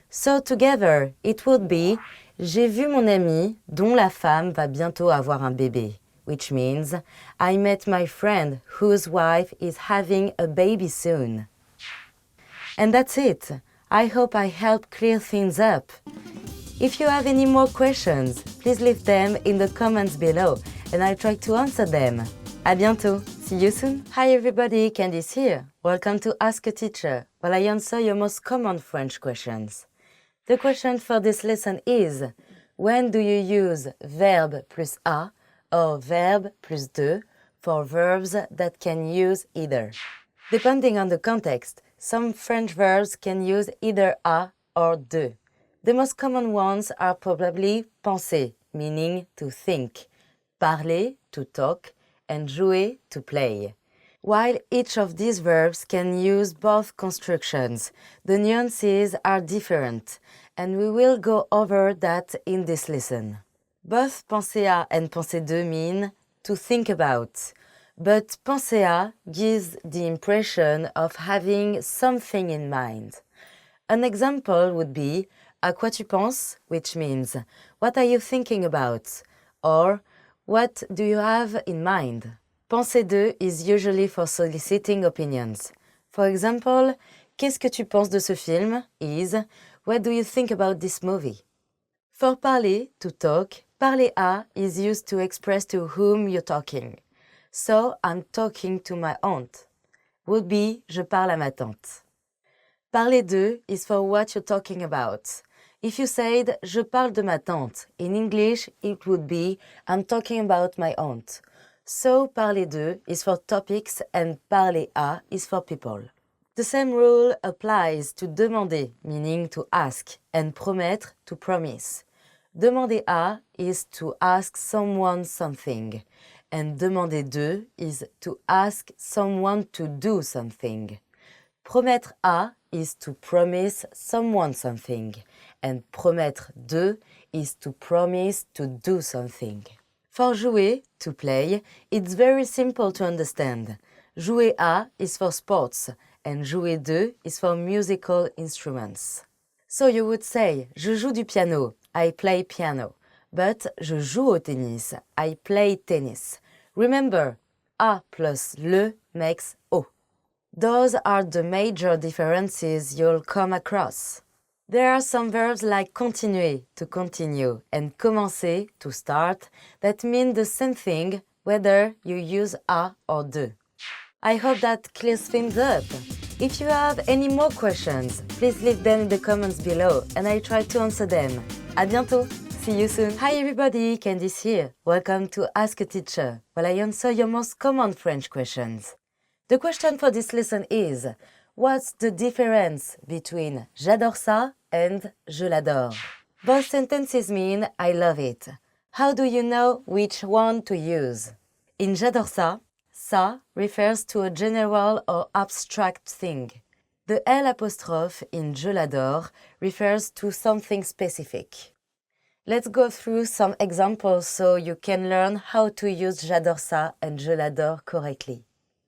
So together, it would be j'ai vu mon ami dont la femme va bientôt avoir un bébé, which means I met my friend whose wife is having a baby soon. And that's it. I hope I helped clear things up. If you have any more questions, please leave them in the comments below and I'll try to answer them. À bientôt. See you soon. Hi everybody, Candice here. Welcome to Ask a Teacher, where I answer your most common French questions. The question for this lesson is, when do you use verbe plus a or verbe plus de for verbs that can use either? Depending on the context, some French verbs can use either a or de. The most common ones are probably penser, meaning to think, parler, to talk, and jouer, to play. While each of these verbs can use both constructions, the nuances are different, and we will go over that in this lesson. Both penser à and penser de mean to think about, but penser à gives the impression of having something in mind. An example would be à quoi tu penses, which means what are you thinking about, or what do you have in mind. Penser de is usually for soliciting opinions. For example, qu'est-ce que tu penses de ce film is what do you think about this movie? For parler, to talk, parler à is used to express to whom you're talking. So, I'm talking to my aunt. Would be je parle à ma tante. Parler de is for what you're talking about. If you said je parle de ma tante, in English it would be I'm talking about my aunt. So, parler de is for topics and parler à is for people. The same rule applies to demander, meaning to ask, and promettre, to promise. Demander à is to ask someone something, and demander de is to ask someone to do something. Promettre à is to promise someone something, and promettre de is to promise to do something. For jouer, to play, it's very simple to understand. Jouer à is for sports, and jouer de is for musical instruments. So you would say, je joue du piano, I play piano. But je joue au tennis, I play tennis. Remember, à plus le makes o. Those are the major differences you'll come across. There are some verbs like continuer, to continue, and commencer, to start, that mean the same thing whether you use à or de. I hope that clears things up. If you have any more questions, please leave them in the comments below and I try to answer them. À bientôt! See you soon! Hi everybody, Candice here. Welcome to Ask a Teacher, where I answer your most common French questions. The question for this lesson is, what's the difference between j'adore ça and je l'adore? Both sentences mean I love it. How do you know which one to use? In j'adore ça, ça refers to a general or abstract thing. The L apostrophe in je l'adore refers to something specific. Let's go through some examples so you can learn how to use j'adore ça and je l'adore correctly.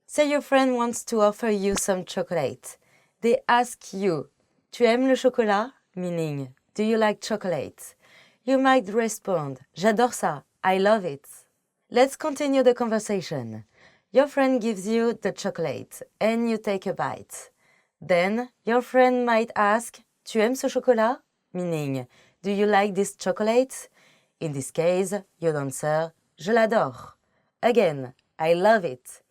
Say your friend wants to offer you some chocolate. They ask you, tu aimes le chocolat? Meaning, do you like chocolate? You might respond, j'adore ça, I love it. Let's continue the conversation. Your friend gives you the chocolate and you take a bite. Then, your friend might ask, tu aimes ce chocolat? Meaning, do you like this chocolate? In this case, you'd answer, je l'adore. Again, I love it.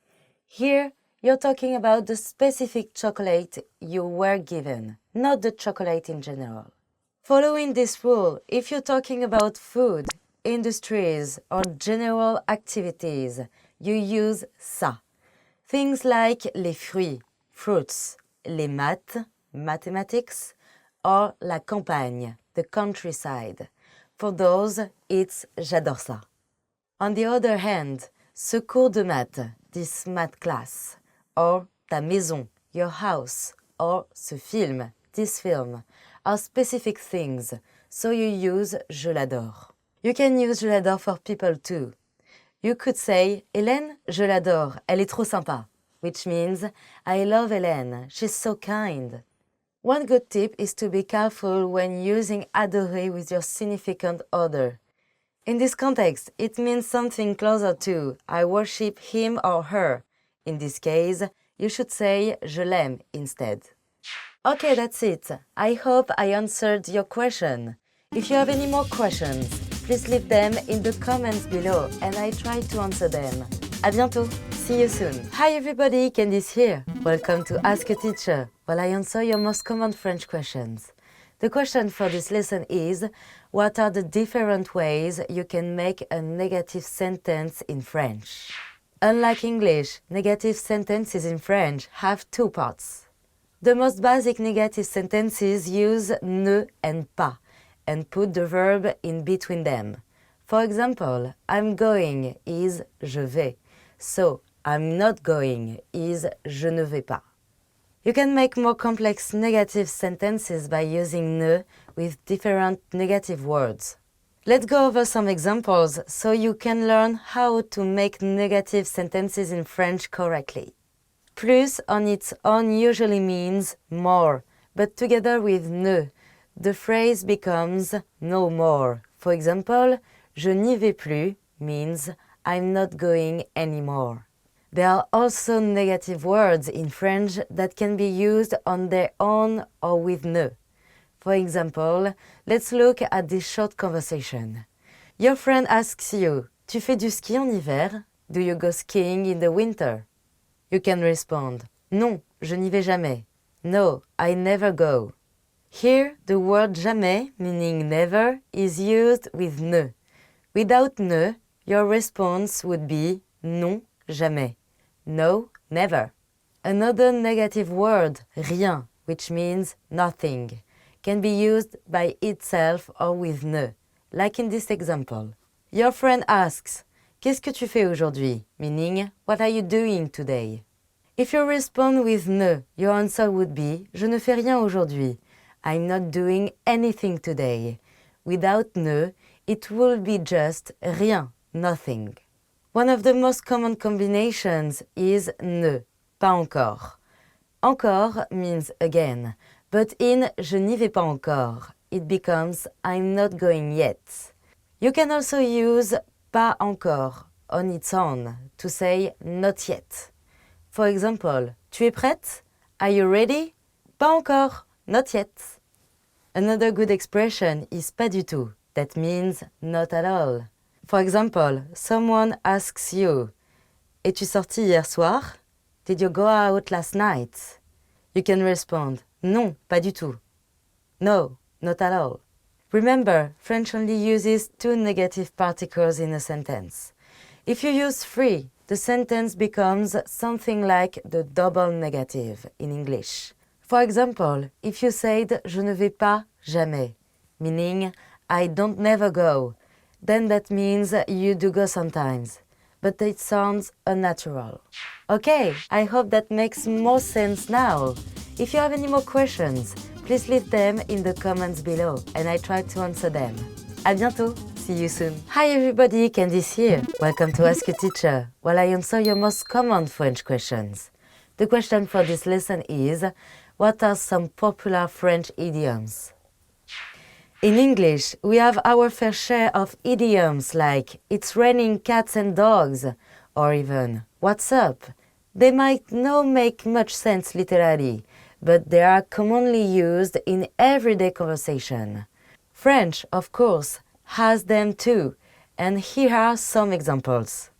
Here, you're talking about the specific chocolate you were given, not the chocolate in general. Following this rule, if you're talking about food, industries, or general activities, you use ça. Things like les fruits, fruits, les maths, mathematics, or la campagne, the countryside. For those, it's j'adore ça. On the other hand, ce cours de maths, this math class, or ta maison, your house, or ce film, this film, are specific things, so you use je l'adore. You can use je l'adore for people too. You could say, Hélène, je l'adore, elle est trop sympa, which means, I love Hélène, she's so kind. One good tip is to be careful when using adorer with your significant other. In this context, it means something closer to I worship him or her. In this case, you should say je l'aime instead. Okay, that's it. I hope I answered your question. If you have any more questions, please leave them in the comments below and I try to answer them. À bientôt. See you soon. Hi everybody, Candice here. Welcome to Ask a Teacher, where I answer your most common French questions. The question for this lesson is, what are the different ways you can make a negative sentence in French? Unlike English, negative sentences in French have two parts. The most basic negative sentences use ne and pas and put the verb in between them. For example, I'm going is je vais, so I'm not going is je ne vais pas. You can make more complex negative sentences by using ne with different negative words. Let's go over some examples so you can learn how to make negative sentences in French correctly. Plus on its own usually means more, but together with ne, the phrase becomes no more. For example, je n'y vais plus means I'm not going anymore. There are also negative words in French that can be used on their own or with ne. For example, let's look at this short conversation. Your friend asks you, tu fais du ski en hiver? Do you go skiing in the winter? You can respond, non, je n'y vais jamais. No, I never go. Here, the word jamais, meaning never, is used with ne. Without ne, your response would be non, jamais. No, never. Another negative word, rien, which means nothing, can be used by itself or with ne, like in this example. Your friend asks, qu'est-ce que tu fais aujourd'hui? Meaning, what are you doing today? If you respond with ne, your answer would be, je ne fais rien aujourd'hui. I'm not doing anything today. Without ne, it will be just rien, nothing. One of the most common combinations is ne, pas encore. Encore means again, but in je n'y vais pas encore, it becomes I'm not going yet. You can also use pas encore on its own to say not yet. For example, tu es prête? Are you ready? Pas encore, not yet. Another good expression is pas du tout. That means not at all. For example, someone asks you, es-tu sorti hier soir? Did you go out last night? You can respond, non, pas du tout. No, not at all. Remember, French only uses two negative particles in a sentence. If you use three, the sentence becomes something like the double negative in English. For example, if you said je ne vais pas jamais, meaning I don't never go, then that means you do go sometimes, but it sounds unnatural. Okay, I hope that makes more sense now. If you have any more questions, please leave them in the comments below and I try to answer them. À bientôt! See you soon. Hi everybody, Candice here. Welcome to Ask a Teacher, while I answer your most common French questions. The question for this lesson is, what are some popular French idioms? In English, we have our fair share of idioms like it's raining cats and dogs, or even what's up. They might not make much sense literally, but they are commonly used in everyday conversation. French, of course, has them too, and here are some examples.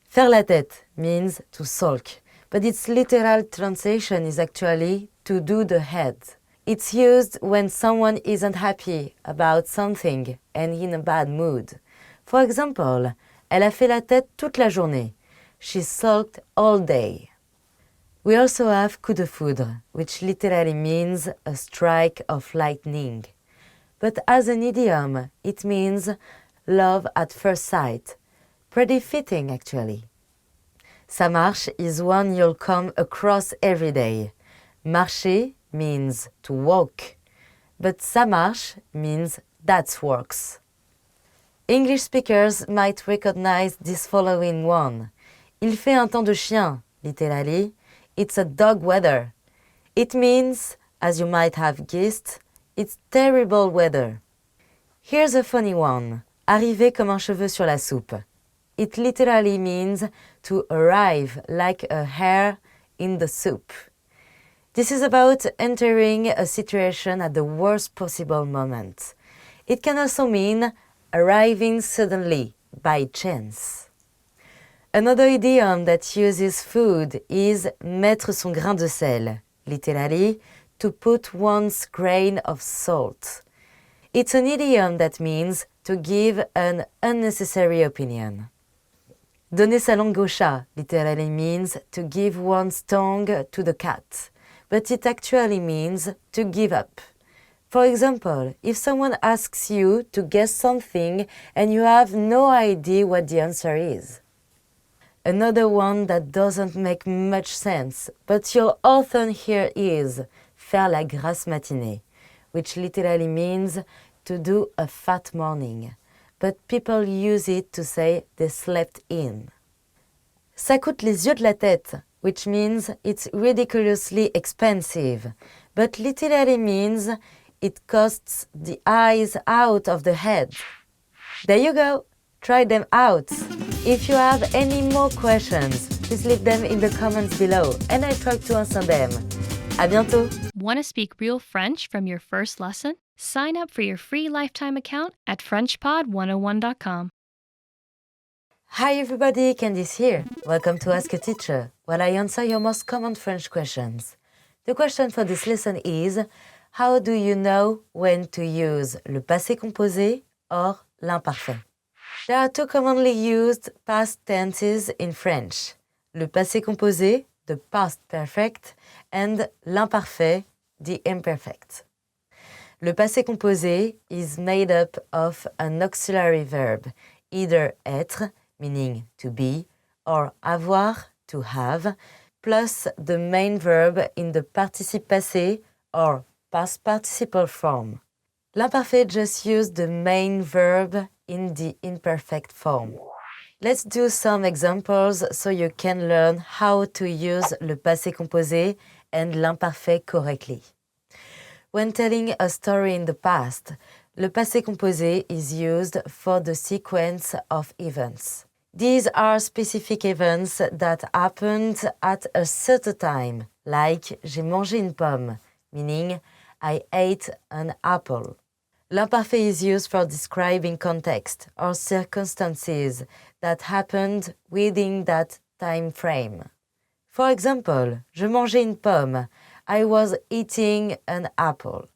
Faire la tête means to sulk, but its literal translation is actually to do the head. It's used when someone isn't happy about something and in a bad mood. For example, elle a fait la tête toute la journée. She sulked all day. We also have coup de foudre, which literally means a strike of lightning. But as an idiom, it means love at first sight. Pretty fitting, actually. Ça marche is one you'll come across every day. Marcher means to walk, but ça marche means that works. English speakers might recognize this following one. Il fait un temps de chien, literally, it's a dog weather. It means, as you might have guessed, it's terrible weather. Here's a funny one. Arriver comme un cheveu sur la soupe. It literally means to arrive like a hair in the soup. This is about entering a situation at the worst possible moment. It can also mean arriving suddenly, by chance. Another idiom that uses food is mettre son grain de sel, literally, to put one's grain of salt. It's an idiom that means to give an unnecessary opinion. Donner sa langue au chat literally means to give one's tongue to the cat, but it actually means to give up. For example, if someone asks you to guess something and you have no idea what the answer is. Another one that doesn't make much sense, but you'll often hear is faire la grasse matinée, which literally means to do a fat morning. but people use it to say they slept in. Ça coûte les yeux de la tête, which means it's ridiculously expensive, but literally means it costs the eyes out of the head. There you go! Try them out! If you have any more questions, please leave them in the comments below and I try to answer them. À bientôt! Want to speak real French from your first lesson? Sign up for your free lifetime account at FrenchPod101.com. Hi everybody, Candice here. Welcome to Ask a Teacher, where I answer your most common French questions. The question for this lesson is, how do you know when to use le passé composé or l'imparfait? There are two commonly used past tenses in French. Le passé composé, the past perfect, and l'imparfait, the imperfect. Le passé composé is made up of an auxiliary verb, either être, meaning to be, or avoir, to have, plus the main verb in the participe passé or past participle form. L'imparfait just used the main verb in the imperfect form. Let's do some examples so you can learn how to use le passé composé and l'imparfait correctly. When telling a story in the past, le passé composé is used for the sequence of events. These are specific events that happened at a certain time, like j'ai mangé une pomme, meaning I ate an apple. L'imparfait is used for describing context or circumstances that happened within that time frame. For example, je mangeais une pomme. I was eating an apple.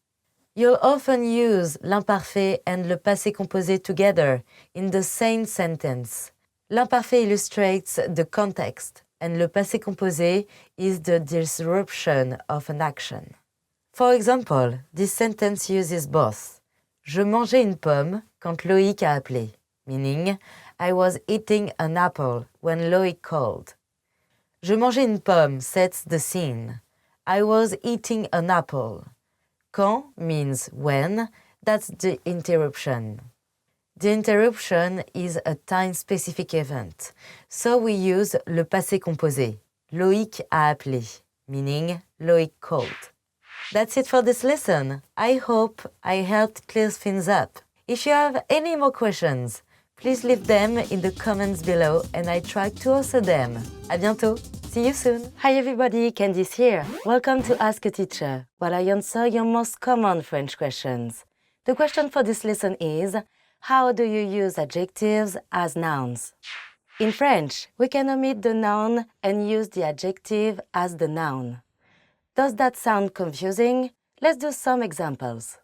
You'll often use l'imparfait and le passé composé together in the same sentence. L'imparfait illustrates the context, and le passé composé is the disruption of an action. For example, this sentence uses both. Je mangeais une pomme quand Loïc a appelé, meaning I was eating an apple when Loïc called. Je mangeais une pomme sets the scene. I was eating an apple. Quand means when, that's the interruption. The interruption is a time-specific event, so we use le passé composé. Loïc a appelé, meaning Loïc called. That's it for this lesson. I hope I helped clear things up. If you have any more questions, please leave them in the comments below and I try to answer them. À bientôt! See you soon! Hi everybody, Candice here. Welcome to Ask a Teacher, where I answer your most common French questions. The question for this lesson is, how do you use adjectives as nouns? In French, we can omit the noun and use the adjective as the noun. Does that sound confusing? Let's do some examples.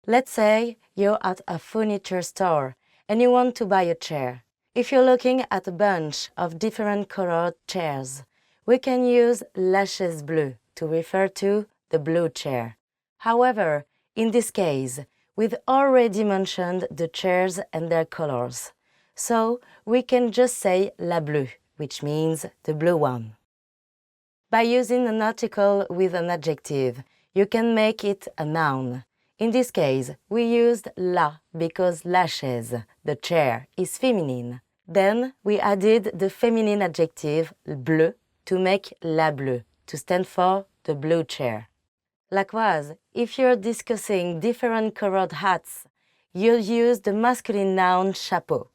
Let's say you're at a furniture store and you want to buy a chair. If you're looking at a bunch of different colored chairs, we can use la chaise bleue to refer to the blue chair. However, in this case, we've already mentioned the chairs and their colors. So we can just say la bleue, which means the blue one. By using an article with an adjective, you can make it a noun. In this case, we used la because la chaise, the chair, is feminine. Then we added the feminine adjective bleu to make la bleue, to stand for the blue chair. Likewise, if you're discussing different colored hats, you'll use the masculine noun chapeau.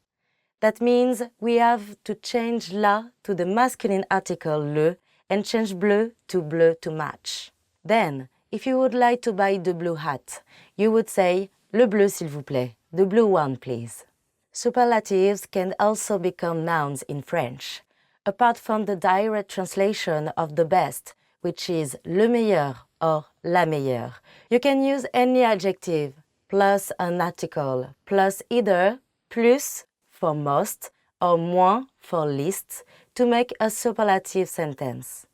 That means we have to change la to the masculine article le and change bleu to match. Then, if you would like to buy the blue hat, you would say le bleu s'il vous plaît, the blue one please. Superlatives can also become nouns in French. Apart from the direct translation of the best, which is le meilleur or la meilleure, you can use any adjective plus an article plus either plus for most or moins for least to make a superlative sentence.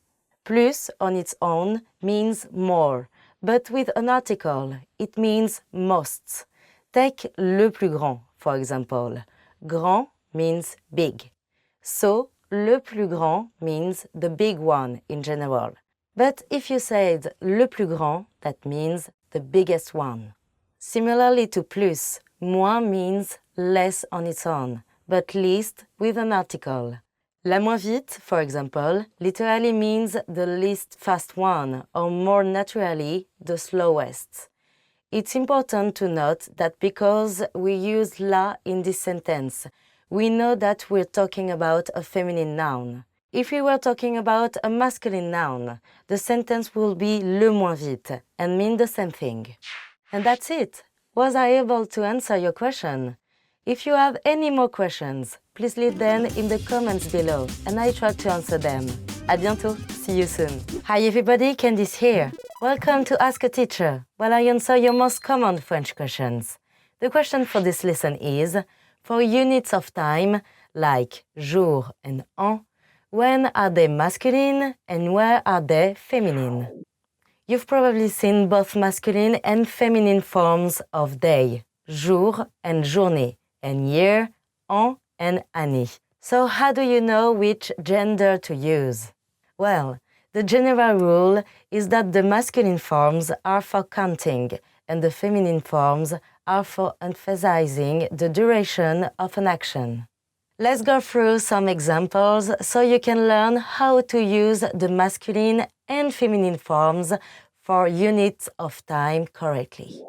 Plus on its own means more, but with an article it means most. Take le plus grand, for example. Grand means big. So, le plus grand means the big one in general. But if you said le plus grand, that means the biggest one. Similarly to plus, moins means less on its own, but least with an article. La moins vite, for example, literally means the least fast one, or more naturally, the slowest. It's important to note that because we use la in this sentence, we know that we're talking about a feminine noun. If we were talking about a masculine noun, the sentence will be le moins vite and mean the same thing. And that's it. Was I able to answer your question? If you have any more questions, please leave them in the comments below and I try to answer them. À bientôt, see you soon. Hi everybody, Candice here. Welcome to Ask a Teacher, where I answer your most common French questions. The question for this lesson is, for units of time, like jour and an, when are they masculine and where are they feminine? You've probably seen both masculine and feminine forms of day, jour and journée, and year, an and année. So how do you know which gender to use? Well, the general rule is that the masculine forms are for counting and the feminine forms are for emphasizing the duration of an action. Let's go through some examples so you can learn how to use the masculine and feminine forms for units of time correctly.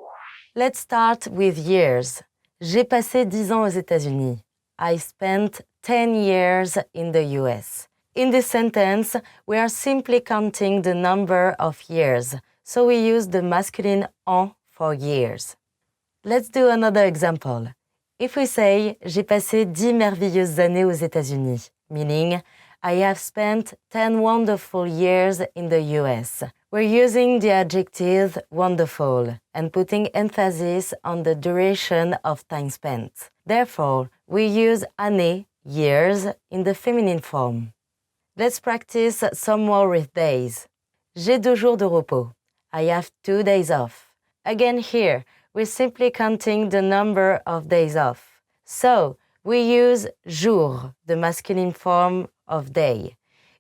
Let's start with years. J'ai passé 10 ans aux États-Unis. I spent 10 years in the US. In this sentence, we are simply counting the number of years, so we use the masculine en for years. Let's do another example. If we say, j'ai passé 10 merveilleuses années aux États-Unis, meaning, I have spent 10 wonderful years in the US. We're using the adjective wonderful and putting emphasis on the duration of time spent. Therefore, we use année, years, in the feminine form. Let's practice some more with days. J'ai 2 jours de repos. I have 2 days off. Again here, we're simply counting the number of days off. So, we use jour, the masculine form of day.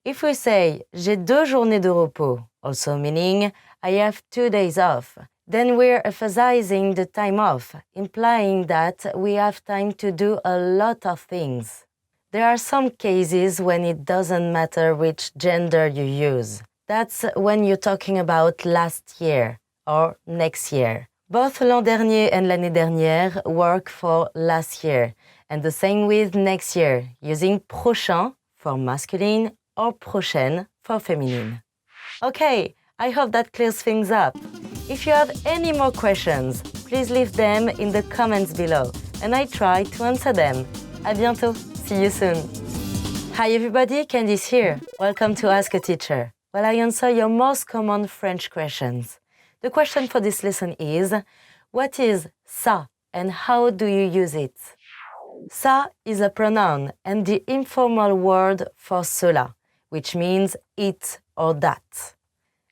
If we say, j'ai 2 journées de repos, also meaning, I have 2 days off, then we're emphasizing the time off, implying that we have time to do a lot of things. There are some cases when it doesn't matter which gender you use. That's when you're talking about last year or next year. Both l'an dernier and l'année dernière work for last year, and the same with next year, using prochain for masculine or prochaine for feminine. Okay, I hope that clears things up. If you have any more questions, please leave them in the comments below, and I try to answer them. À bientôt. See you soon. Hi everybody, Candice here. Welcome to Ask a Teacher, where I answer your most common French questions. The question for this lesson is, what is ça and how do you use it? Ça is a pronoun and the informal word for cela, which means it or that.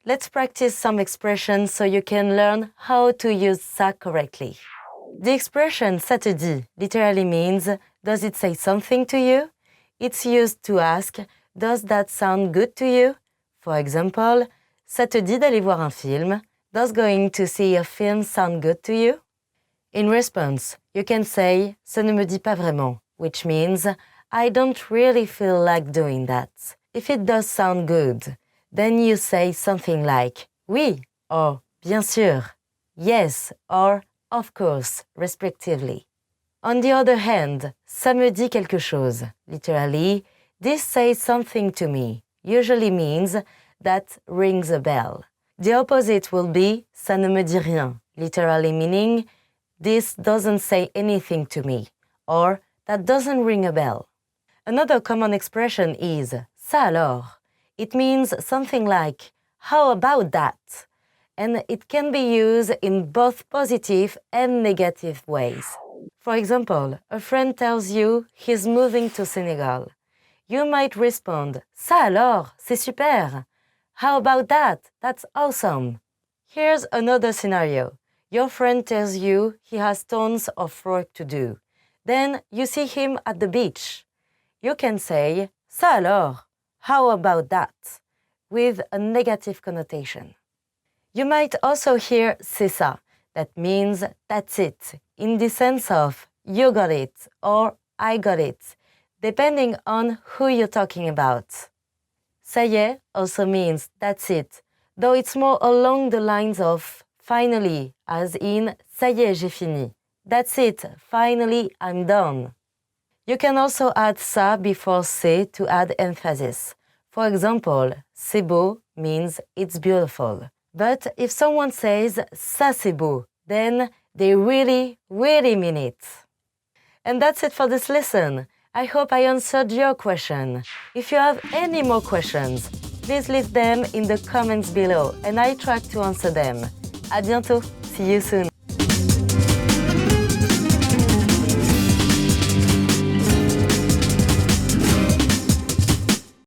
Let's practice some expressions so you can learn how to use ça correctly. The expression ça te dit literally means, does it say something to you? It's used to ask, does that sound good to you? For example, ça te dit d'aller voir un film? Does going to see a film sound good to you? In response, you can say, ça ne me dit pas vraiment, which means, I don't really feel like doing that. If it does sound good, then you say something like, oui, or bien sûr, yes, or of course, respectively. On the other hand, ça me dit quelque chose. Literally, this says something to me, usually means that rings a bell. The opposite will be ça ne me dit rien, literally meaning this doesn't say anything to me, or that doesn't ring a bell. Another common expression is ça alors. It means something like how about that? And it can be used in both positive and negative ways. For example, a friend tells you he's moving to Senegal. You might respond, ça alors, c'est super. How about that? That's awesome. Here's another scenario. Your friend tells you he has tons of work to do. Then you see him at the beach. You can say, ça alors, how about that? With a negative connotation. You might also hear c'est ça, that means that's it, in the sense of you got it or I got it, depending on who you're talking about. Ça y est also means that's it, though it's more along the lines of finally, as in ça y est, j'ai fini. That's it, finally, I'm done. You can also add ça before c'est to add emphasis. For example, c'est beau means it's beautiful. But if someone says ça c'est beau, then they really, really mean it. And that's it for this lesson. I hope I answered your question. If you have any more questions, please leave them in the comments below and I try to answer them. À bientôt. See you soon.